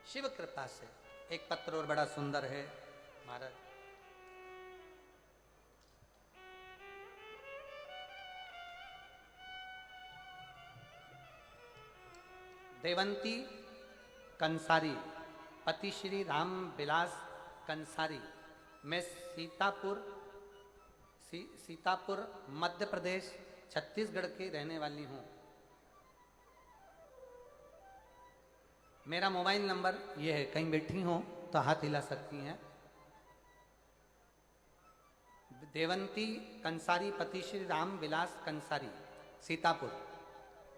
[SPEAKER 1] शिव कृपा से एक पत्र और बड़ा सुंदर है महाराज। देवंती कंसारी, पति श्री राम विलास कंसारी। मैं सीतापुर मध्य प्रदेश छत्तीसगढ़ की रहने वाली हूँ। मेरा मोबाइल नंबर ये है, कहीं बैठी हो तो हाथ हिला सकती हैं। देवंती कंसारी, पति श्री राम विलास कंसारी, सीतापुर।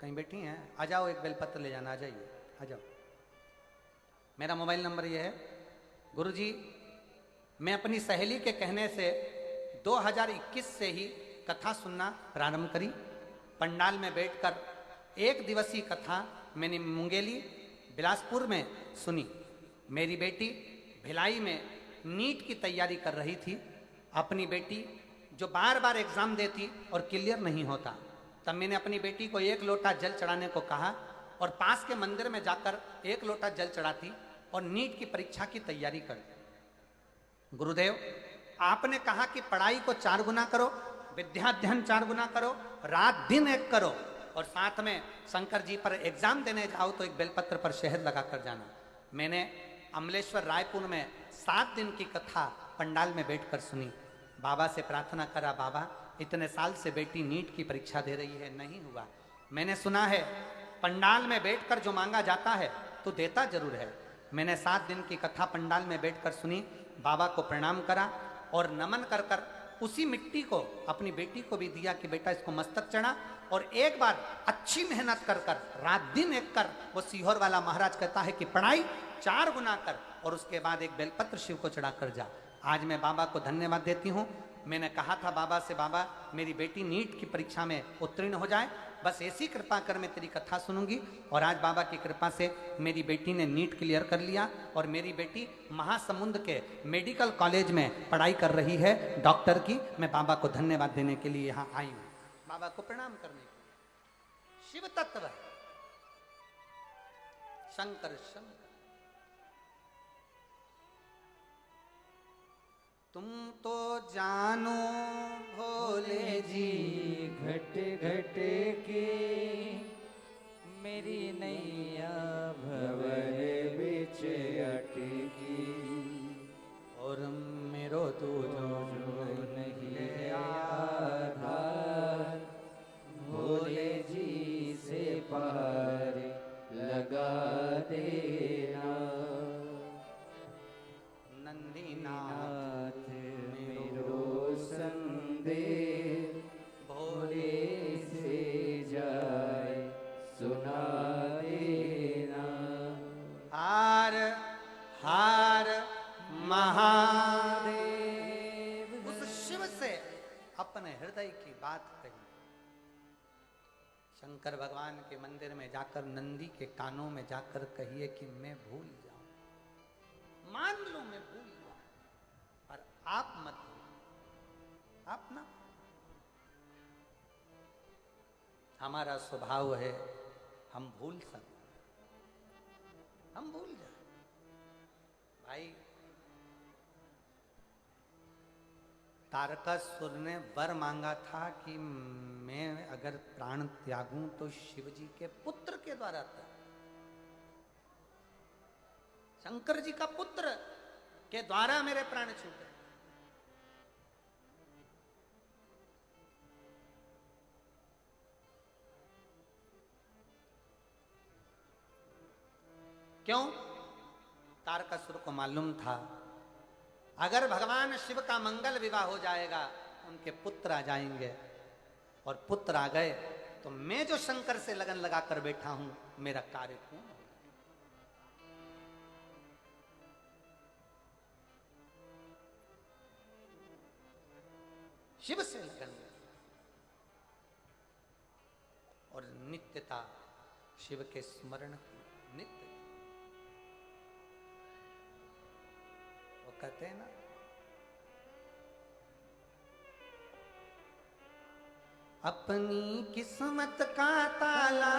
[SPEAKER 1] कहीं बैठी हैं? आ जाओ, एक बेलपत्र ले जाना, आ जाइए, आ जाओ। मेरा मोबाइल नंबर ये है। गुरुजी, मैं अपनी सहेली के कहने से 2021 से ही कथा सुनना प्रारंभ करी। पंडाल में बैठकर एक दिवसीय कथा मैंने मुंगेली बिलासपुर में सुनी। मेरी बेटी भिलाई में नीट की तैयारी कर रही थी। अपनी बेटी जो बार बार एग्जाम देती और क्लियर नहीं होता, तब मैंने अपनी बेटी को 1 लोटा जल चढ़ाने को कहा और पास के मंदिर में जाकर 1 लोटा जल चढ़ाती और नीट की परीक्षा की तैयारी करती। गुरुदेव, आपने कहा कि पढ़ाई को 4 गुना करो, विद्याध्ययन 4 गुना करो, रात दिन 1 करो और साथ में शंकर जी पर एग्जाम देने जाओ तो एक बेलपत्र पर शहद लगा कर जाना। मैंने अमलेश्वर रायपुर में 7 दिन की कथा पंडाल में बैठकर सुनी। बाबा से प्रार्थना करा, बाबा इतने साल से बेटी नीट की परीक्षा दे रही है, नहीं हुआ। मैंने सुना है पंडाल में बैठकर जो मांगा जाता है तो देता जरूर है। मैंने 7 दिन की कथा पंडाल में बैठकर सुनी, बाबा को प्रणाम करा और नमन कर कर उसी मिट्टी को अपनी बेटी को भी दिया कि बेटा इसको मस्तक चढ़ा। और एक बार अच्छी मेहनत कर कर रात दिन 1 कर, वो सीहोर वाला महाराज कहता है कि पढ़ाई 4 गुना कर और उसके बाद एक बेलपत्र शिव को चढ़ा कर जा। आज मैं बाबा को धन्यवाद देती हूँ। मैंने कहा था बाबा से, बाबा मेरी बेटी नीट की परीक्षा में उत्तीर्ण हो जाए, बस ऐसी कृपा कर, मैं तेरी कथा सुनूंगी। और आज बाबा की कृपा से मेरी बेटी ने नीट क्लियर कर लिया और मेरी बेटी महासमुंद के मेडिकल कॉलेज में पढ़ाई कर रही है डॉक्टर की। मैं बाबा को धन्यवाद देने के लिए यहाँ आई हूँ, बाबा को प्रणाम करने के लिए। शिव तत्व है, शंकर शंकर। तुम तो जानो भोले जी
[SPEAKER 2] घट घट के मेरी नैया भंवर बिच अटकी,
[SPEAKER 1] और मेरो तुझो
[SPEAKER 2] नहीं आधार, भोले जी से पार लगा देना।
[SPEAKER 1] नंदीनाथ
[SPEAKER 2] मेरो संदेश भोले से जाए सुना देना।
[SPEAKER 1] हार हार महादेव। उस शिव से अपने हृदय की बात कही। शंकर भगवान के मंदिर में जाकर नंदी के कानों में जाकर कहिए कि मैं भूल जाऊं, मान लो मैं भूल जाऊं, पर आप मत भूलो। आप ना, हमारा स्वभाव है हम भूल सकते, हम भूल जाए। भाई तारकासुर ने वर मांगा था कि मैं अगर प्राण त्यागूं तो शिव जी के पुत्र के द्वारा त्याग, शंकर जी का पुत्र के द्वारा मेरे प्राण छूटे। क्यों? तारकासुर को मालूम था अगर भगवान शिव का मंगल विवाह हो जाएगा, उनके पुत्र आ जाएंगे, और पुत्र आ गए तो मैं जो शंकर से लगन लगाकर बैठा हूं, मेरा कार्य पूर्ण होगा। शिव से लगन और नित्यता शिव के स्मरण की नित्य। वो कहते हैं ना, अपनी किस्मत का ताला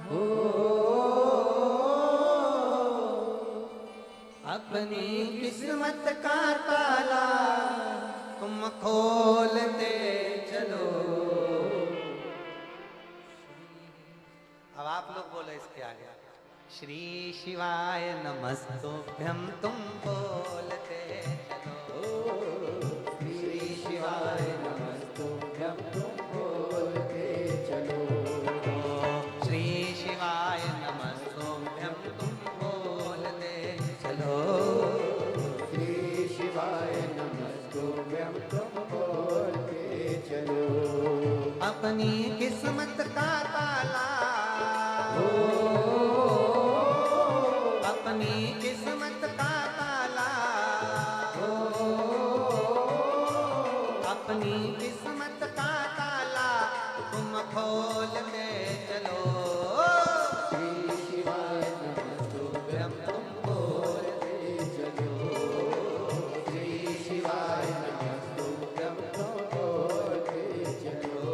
[SPEAKER 1] हो, अपनी किस्मत का ताला तुम खोलते चलो। अब आप लोग बोलो इसके आगे, श्री शिवाय नमस्तुभ्यं तुम बोलते चलो।
[SPEAKER 2] श्री शिवाय नमस्तुभ्यं तुम बोलते चलो।
[SPEAKER 1] श्री शिवाय नमस्तुभ्यं तुम बोलते चलो।
[SPEAKER 2] श्री शिवाय नमस्तुभ्यं तुम बोलते चलो।
[SPEAKER 1] अपनी किस्मत का ताला हो, अपनी किस्मत का ताला हो, अपनी किस्मत का ताला तुम खोलते चलो।
[SPEAKER 2] श्री शिवाय नमस्तुभ्यं तुम बोलते चलो। श्री शिवाय नमस्तुभ्यं तुम बोलते चलो।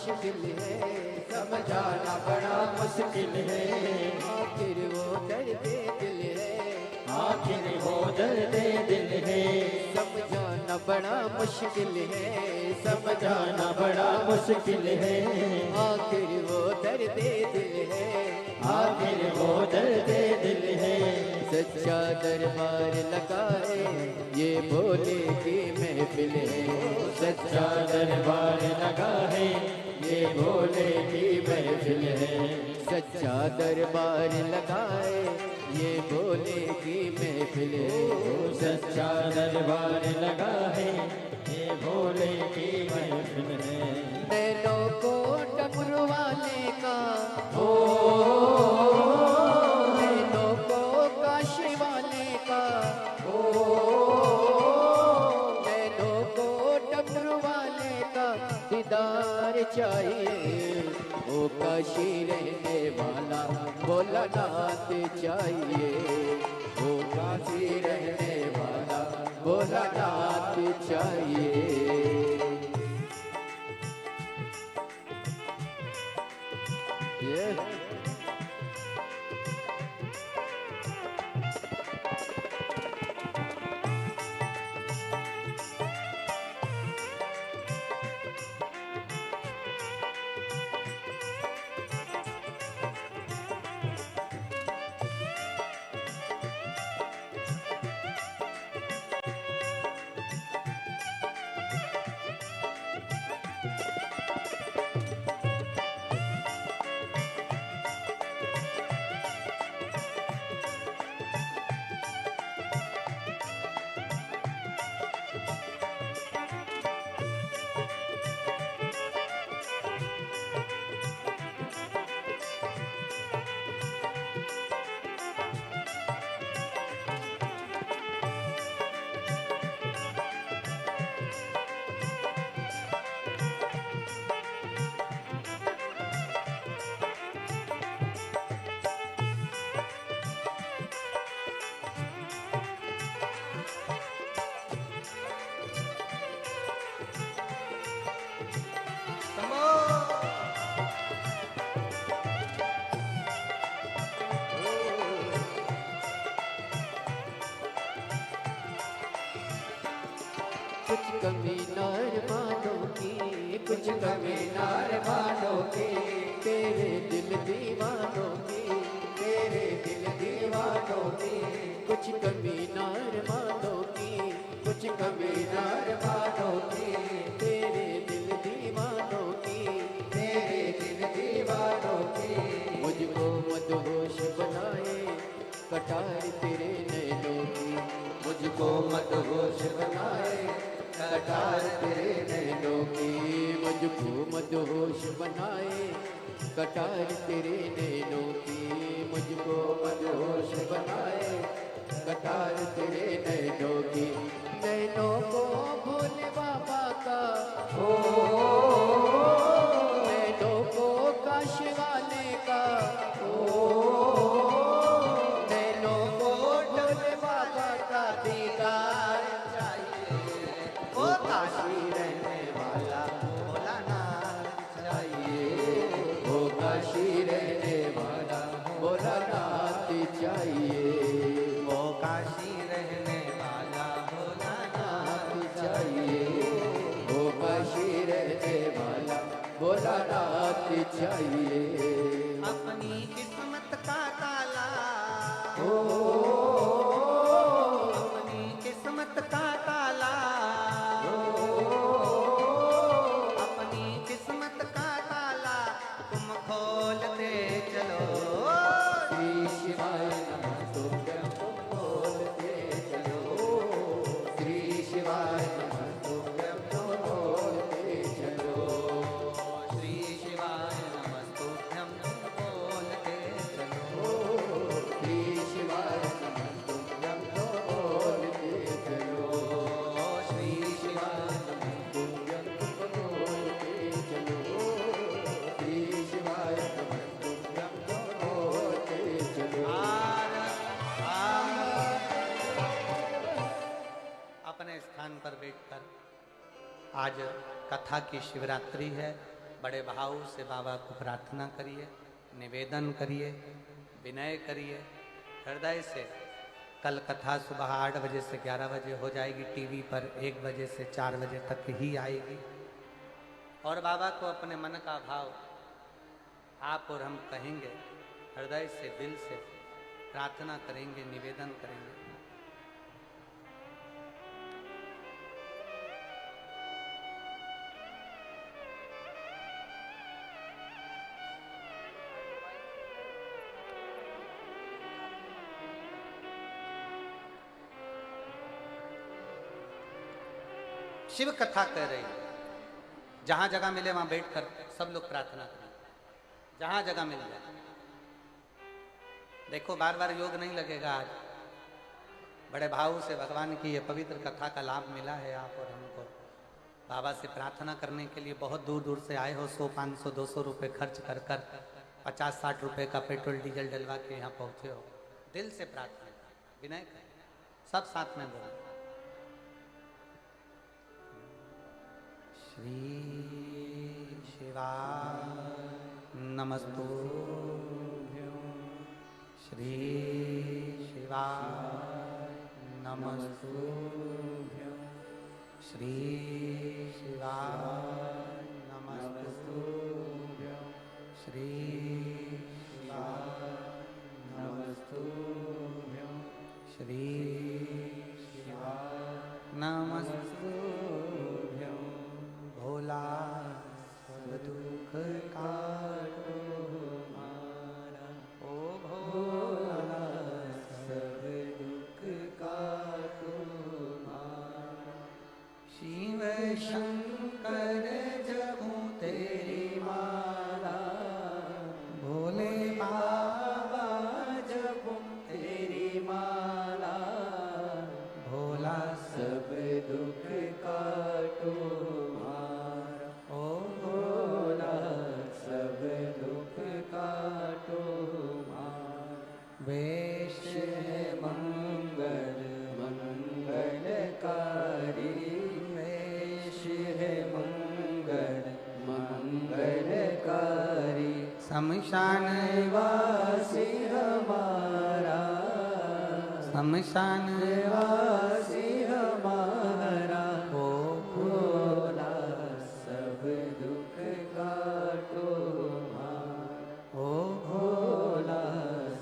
[SPEAKER 2] मुश्किल है, समझाना बड़ा मुश्किल है। आखिर वो दर्द दिल है,
[SPEAKER 3] आखिर वो दर्द दिल है।
[SPEAKER 2] समझाना बड़ा मुश्किल है,
[SPEAKER 3] समझाना बड़ा मुश्किल है।
[SPEAKER 2] आखिर वो दर्द दिल है,
[SPEAKER 3] आखिर वो दर्द दिल है।
[SPEAKER 2] सच्चा दरबार लगाए ये भोले की महफिल है।
[SPEAKER 3] सच्चा दरबार लगा है ये भोले की महफिल है।
[SPEAKER 2] सच्चा दरबार लगाए ये भोले की महफिल है।
[SPEAKER 3] सच्चा दरबार लगा है ये भोले की महफिल है।
[SPEAKER 2] नैनों को डमरू वाले का, नैनों को काशी वाले का, नैनों को डमरू वाले का दीदार चाहिए। ओ काशी रहने वाला भोलानाथ चाहिए। ओ काशी रहने वाला भोलानाथ चाहिए। Yeah. कुछ कमी नारबानों की, कुछ कमी नारबानों की, तेरे दिल दीवानों की, तेरे दिल दीवानों की। कुछ कमी नारबानों की, कुछ कमी नारबानों की, तेरे दिल दीवानों की, तेरे दिल दीवानों की। मुझको मदहोश बनाए कटार तेरे नैनों की, मुझको मदहोश बनाए कटार तेरे नैनों की। मुझको मदहोश बनाए कटार तेरे नैनों की, मुझको मदहोश बनाए कटार तेरे नैनों की। नैनों को भोले बाबा का, नैनों को काशी वाले का, नैनों को भोले बाबा का दीदार चाहिए। ओ काशी रहने वाला भोलानाथ चाहिए। ओ काशी रहने वाला भोलानाथ चाहिए। ओ काशी रहने वाला भोलानाथ चाहिए। ओ काशी रहने वाला भोलानाथ चाहिए।
[SPEAKER 1] अपनी किस्मत का ताला, अपनी किस्मत का ताला, अपनी किस्मत का ताला तुम खोलते चलो।
[SPEAKER 2] श्री शिवाय नमः तुभ्यं तुम बोलते चलो। श्री शिवाय नमः तुभ्यं तुम बोलते चलो।
[SPEAKER 1] श्री शिवाय नमस्तुभ्यं तुम बोलते चलो।
[SPEAKER 2] श्री शिवाय नमः तुभ्यं तुम बोलते चलो। श्री शिवाय नमः तुभ्यं तुम बोलते चलो। श्री शिवाय नमः तुभ्यं तुम बोलते चलो।
[SPEAKER 1] अपने स्थान पर बैठकर, आज कथा की शिवरात्रि है। बड़े भाव से बाबा को प्रार्थना करिए, निवेदन करिए, विनय करिए हृदय से। कल कथा सुबह 8 बजे से 11 बजे हो जाएगी टीवी पर, 1 बजे से 4 बजे तक ही आएगी। और बाबा को अपने मन का भाव आप और हम कहेंगे, हृदय से दिल से प्रार्थना करेंगे, निवेदन करेंगे। शिव कथा कह रही है, जहां जगह मिले वहां बैठकर सब लोग प्रार्थना करें, जहां जगह मिल जाए। देखो बार बार योग नहीं लगेगा। आज बड़े भाव से भगवान की ये पवित्र कथा का लाभ मिला है आप और हमको। बाबा से प्रार्थना करने के लिए बहुत दूर दूर से आए हो, 100, 500, 200 रुपये खर्च कर 50-60 रुपये का पेट्रोल डीजल डलवा के यहाँ पहुँचे हो। दिल से प्रार्थना करें, विनय करें, सब साथ में बोलें। श्री शिवाय नमस्तुभ्यं, श्री शिवाय नमस्तुभ्यं, श्री शिवाय नमस्तुभ्यं, श्री शिवाय नमस्तुभ्यं, श्री शिवाय नमस्तुभ्यं। भोला सब दुख काटो हमारा, ओ भोला सब दुख काटो हमारा। शिव शंकर जपूं तेरी माला, भोले बाबा जपूं तेरी माला। भोला सब दुख काटो हमारा, ओ भोला सब दुख काटो हमारा। वेश है मंगल मंगलकारी, वेश है मंगल मंगलकारी। शमशान वासी हमारा, शमशान वासी हमारा। ओ भोला सब दुख काटो हमारा, ओ भोला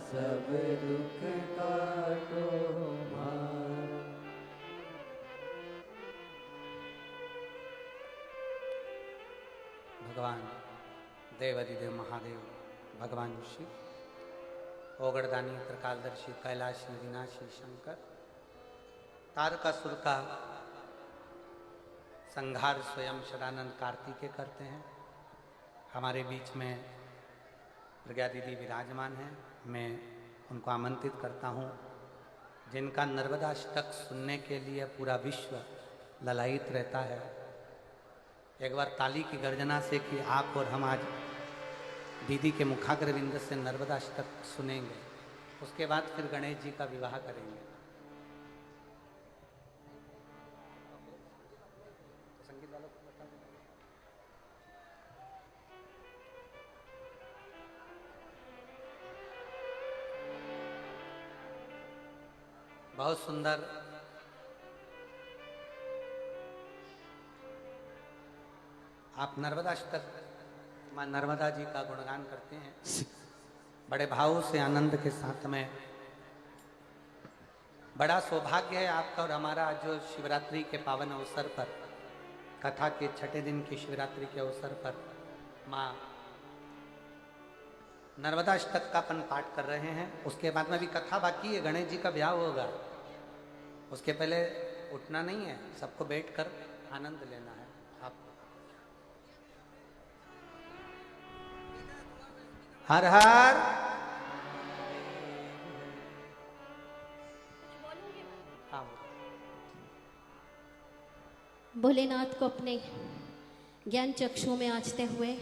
[SPEAKER 1] सब दुख काटो हमारा। भगवान देवाधिदेव महादेव, भगवान शिव, ओगड़दानी त्रिकालदर्शी कैलाश विनाशी शंकर, तारकासुर का संहार स्वयं सदानंद कार्तिकेय करते हैं। हमारे बीच में प्रज्ञा दीदी विराजमान हैं। मैं उनको आमंत्रित करता हूँ, जिनका नर्मदाष्टक सुनने के लिए पूरा विश्व ललायित रहता है। एक बार ताली की गर्जना से कि आप और हम आज दीदी के मुखाग्रविंद से नर्मदाष्टक सुनेंगे, उसके बाद फिर गणेश जी का विवाह करेंगे। संगीत वालों को बता दें। बहुत सुंदर आप नर्मदाष्टक माँ नर्मदा जी का गुणगान करते हैं बड़े भाव से, आनंद के साथ में। बड़ा सौभाग्य है आपका और हमारा जो शिवरात्रि के पावन अवसर पर, कथा के 6ठे दिन की शिवरात्रि के अवसर पर माँ नर्मदाष्टक का अपन पाठ कर रहे हैं। उसके बाद में भी कथा बाकी है, गणेश जी का ब्याह होगा, उसके पहले उठना नहीं है, सबको बैठकर आनंद लेना है। आप हर हर
[SPEAKER 4] भोलेनाथ को अपने ज्ञान चक्षु में आंचते हुए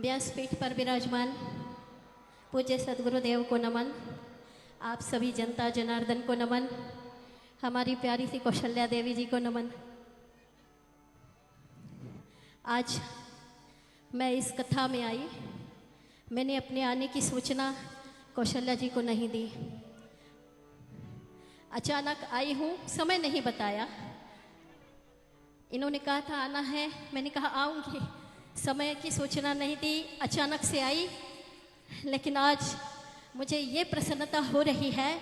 [SPEAKER 4] व्यासपीठ पर विराजमान पूज्य सद्गुरुदेव को नमन। आप सभी जनता जनार्दन को नमन। हमारी प्यारी सी कौशल्या देवी जी को नमन। आज मैं इस कथा में आई, मैंने अपने आने की सूचना कौशल्या जी को नहीं दी। अचानक आई हूँ, समय नहीं बताया। इन्होंने कहा था आना है, मैंने कहा आऊँगी। समय की सूचना नहीं दी, अचानक से आई। लेकिन आज मुझे ये प्रसन्नता हो रही है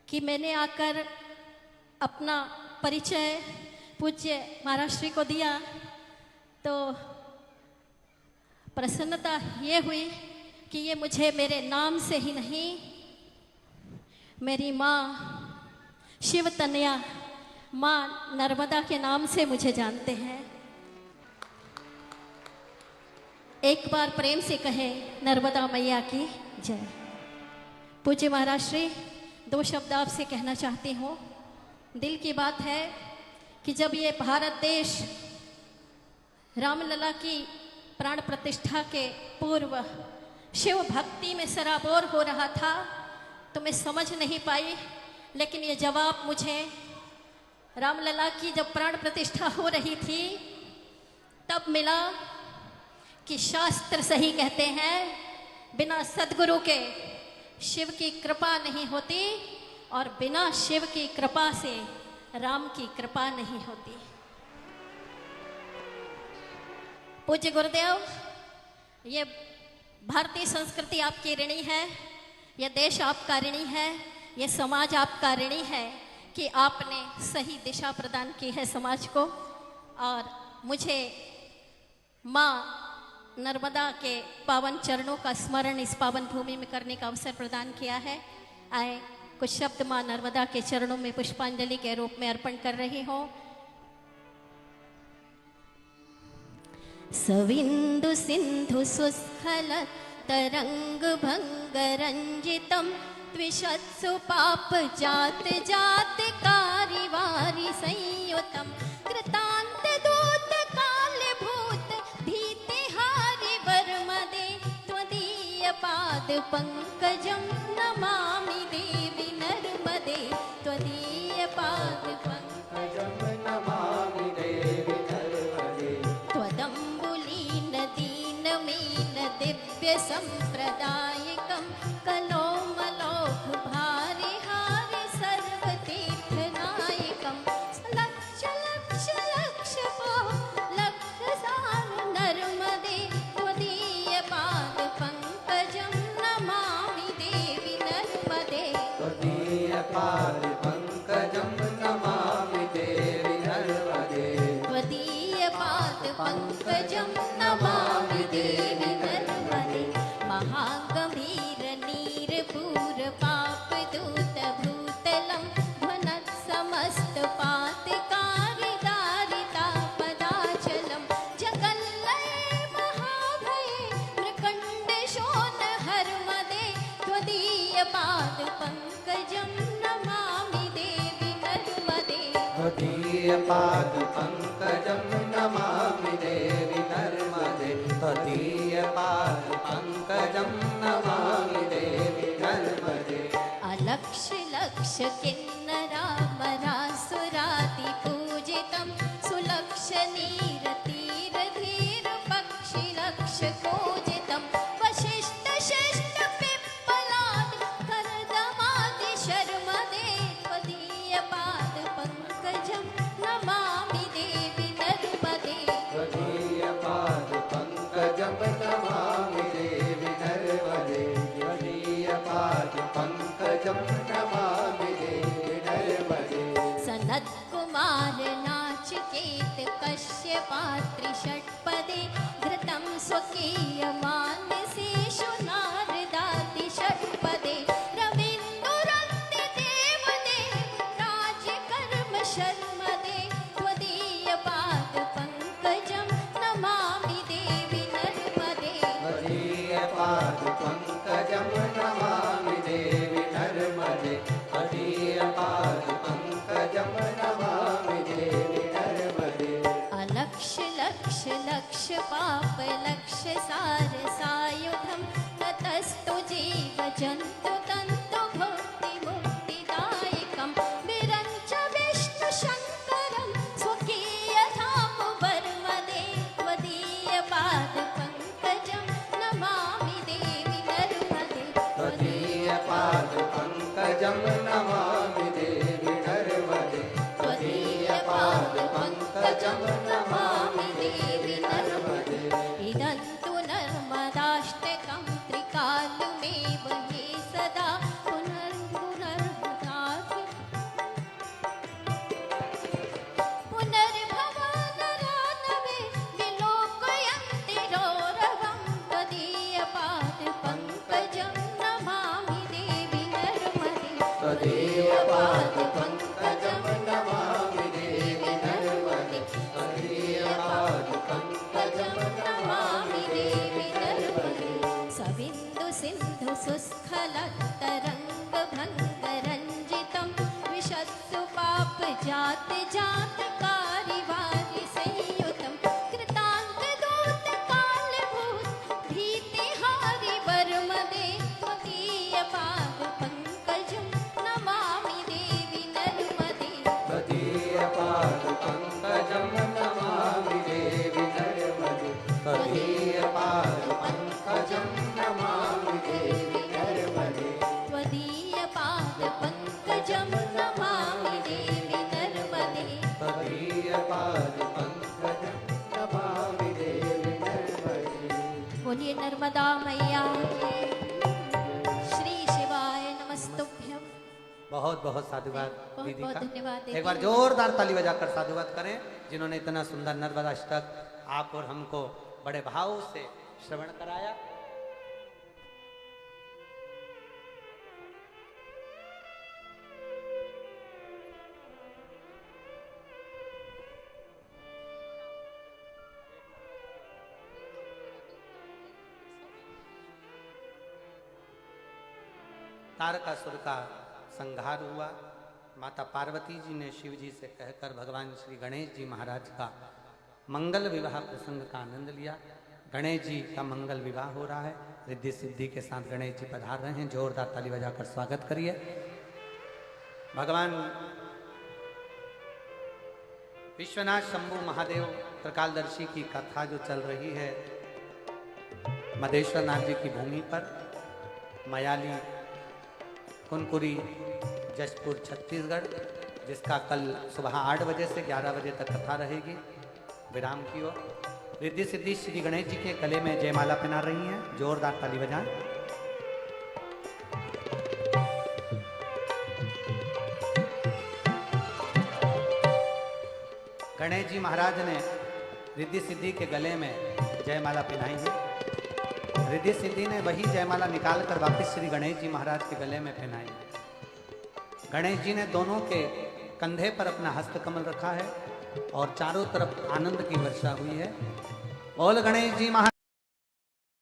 [SPEAKER 4] कि मैंने आकर अपना परिचय पूज्य महाराज श्री को दिया, तो प्रसन्नता ये हुई कि ये मुझे मेरे नाम से ही नहीं, मेरी माँ शिव तनया माँ नर्मदा के नाम से मुझे जानते हैं। एक बार प्रेम से कहे नर्मदा मैया की जय। पूज्य महाराज श्री, 2 शब्द आपसे कहना चाहती हूँ। दिल की बात है कि जब ये भारत देश रामलला की प्राण प्रतिष्ठा के पूर्व शिव भक्ति में सराबोर हो रहा था, तो मैं समझ नहीं पाई। लेकिन ये जवाब मुझे रामलला की जब प्राण प्रतिष्ठा हो रही थी तब मिला कि शास्त्र सही कहते हैं, बिना सद्गुरु के शिव की कृपा नहीं होती और बिना शिव की कृपा से राम की कृपा नहीं होती। पूज्य गुरुदेव, ये भारतीय संस्कृति आपकी ऋणी है, यह देश आपका ऋणी है, यह समाज आपका ऋणी है कि आपने सही दिशा प्रदान की है समाज को। और मुझे माँ नर्मदा के पावन चरणों का स्मरण इस पावन भूमि में करने का अवसर प्रदान किया है। आए कुछ शब्द माँ नर्मदा के चरणों में पुष्पांजलि के रूप में अर्पण कर रही हूँ। सविंदु सिंधु सुस्खल तरंग भंग रंजितम द्विषत्सु पाप जात जात कारी वारी संयुतम कृतांत दूत काल भूत भीति हारि वर्मदे त्वदीय पाद पंकजम नमामि देवी नर्मदे त्वदीय पाद पंकजम
[SPEAKER 2] नमामि देवी नर्मदे
[SPEAKER 4] त्वदम्बुलीन दीनमीन दिव्य संप्रदायिकं कलोमलोघ भारि हारि सर्वतीर्थनायकं लक्ष लक्ष लक्ष पो लक्ष सार नर्मदे त्वदीय पाद पंकजं नमामि देवी नर्मदे
[SPEAKER 2] त्वदीय पाद पंकजं नमामि देवी नर्मदे
[SPEAKER 4] त्वदीय पाद पंकजं नमामि देवी नर्मदे महागंभीर नीरपूर पाप दूत भूतलं ध्वनत् समस्त पातकारि दारिता पदाचलं जगल्लये महाभये मृकण्ड शोण हर्मदे त्वदीय पाद पंकजं नमामि देवी नर्मदे
[SPEAKER 2] त्वदीय पाद पंकजं नमामि देवी नर्मदे त्वदीय पाद पंकजं नमामि देवी नर्मदे
[SPEAKER 4] अलक्ष लक्ष किन्नरामरासुराति पूजितं सुलक्ष नीर तीर धीर पक्षि लक्ष पूजितं वशिष्ठ शिष्ट पिप्पलाद कर्दमादि शर्मदे त्वदीय पाद पंकजं नमामि देवी नर्मदे
[SPEAKER 2] त्वदीय पाद पंकजं नमामि देवी नर्मदे त्वदीय पाद पंकजं नमामि देवी नर्मदे
[SPEAKER 4] सनत् कुमार नाचिकेत कश्यपात्रि षट्पदे घृतं स्वकीय मानसेषु नारदाति षट्पदे रवीन्द्ररन्ति देवदेव राज्यकर्म शर्मदे त्वदीय पाद पंकजं नमामि देवी नर्मदे
[SPEAKER 2] त्वदीय पाद पंकजं नमामि देवी नर्मदे त्वदीय पाद पंकजं नमामि देवी नर्मदे
[SPEAKER 4] अलक्ष लक्ष लक्ष पाप लक्ष सार सायुधं ततस्तु जीव जन्तु तन्तु भुक्ति मुक्तिदायकं विरञ्च विष्णु शङ्करं स्वकीय धाम वर्मदे त्वदीय पाद नर्मदा मैया की। श्री शिवाय नमस्तुभ्यम।
[SPEAKER 1] बहुत बहुत साधुवाद
[SPEAKER 4] बहुत
[SPEAKER 1] दीदी
[SPEAKER 4] बहुत
[SPEAKER 1] का।
[SPEAKER 4] धन्यवाद
[SPEAKER 1] एक बार
[SPEAKER 4] दीदी।
[SPEAKER 1] जोरदार ताली बजाकर साधुवाद करें जिन्होंने इतना सुंदर नर्मदा अष्टक आप और हमको बड़े भाव से श्रवण कराया। तारकासुर का संहार हुआ। माता पार्वती जी ने शिव जी से कहकर भगवान श्री गणेश जी महाराज का मंगल विवाह प्रसंग का आनंद लिया। गणेश जी का मंगल विवाह हो रहा है। रिद्धि सिद्धि के साथ गणेश जी पधार रहे हैं। जोरदार ताली बजाकर स्वागत करिए। भगवान विश्वनाथ शंभु महादेव त्रिकालदर्शी की कथा जो चल रही है मदेश्वर नाथ जी की भूमि पर, मयाली कुनकुरी जशपुर छत्तीसगढ़, जिसका कल सुबह 8 बजे से 11 बजे तक कथा रहेगी विराम की ओर। रिद्धि सिद्धि श्री गणेश जी के गले में जयमाला पहना रही हैं। जोरदार ताली बजाएं। गणेश जी महाराज ने रिद्धि सिद्धि के गले में जयमाला पहनाई है। रिद्धि सिद्धि ने वही जयमाला निकालकर वापस श्री गणेश जी महाराज के गले में पहनाई है। गणेश जी ने दोनों के कंधे पर अपना हस्त कमल रखा है और चारों तरफ आनंद की वर्षा हुई है। बोल गणेश जी महाराज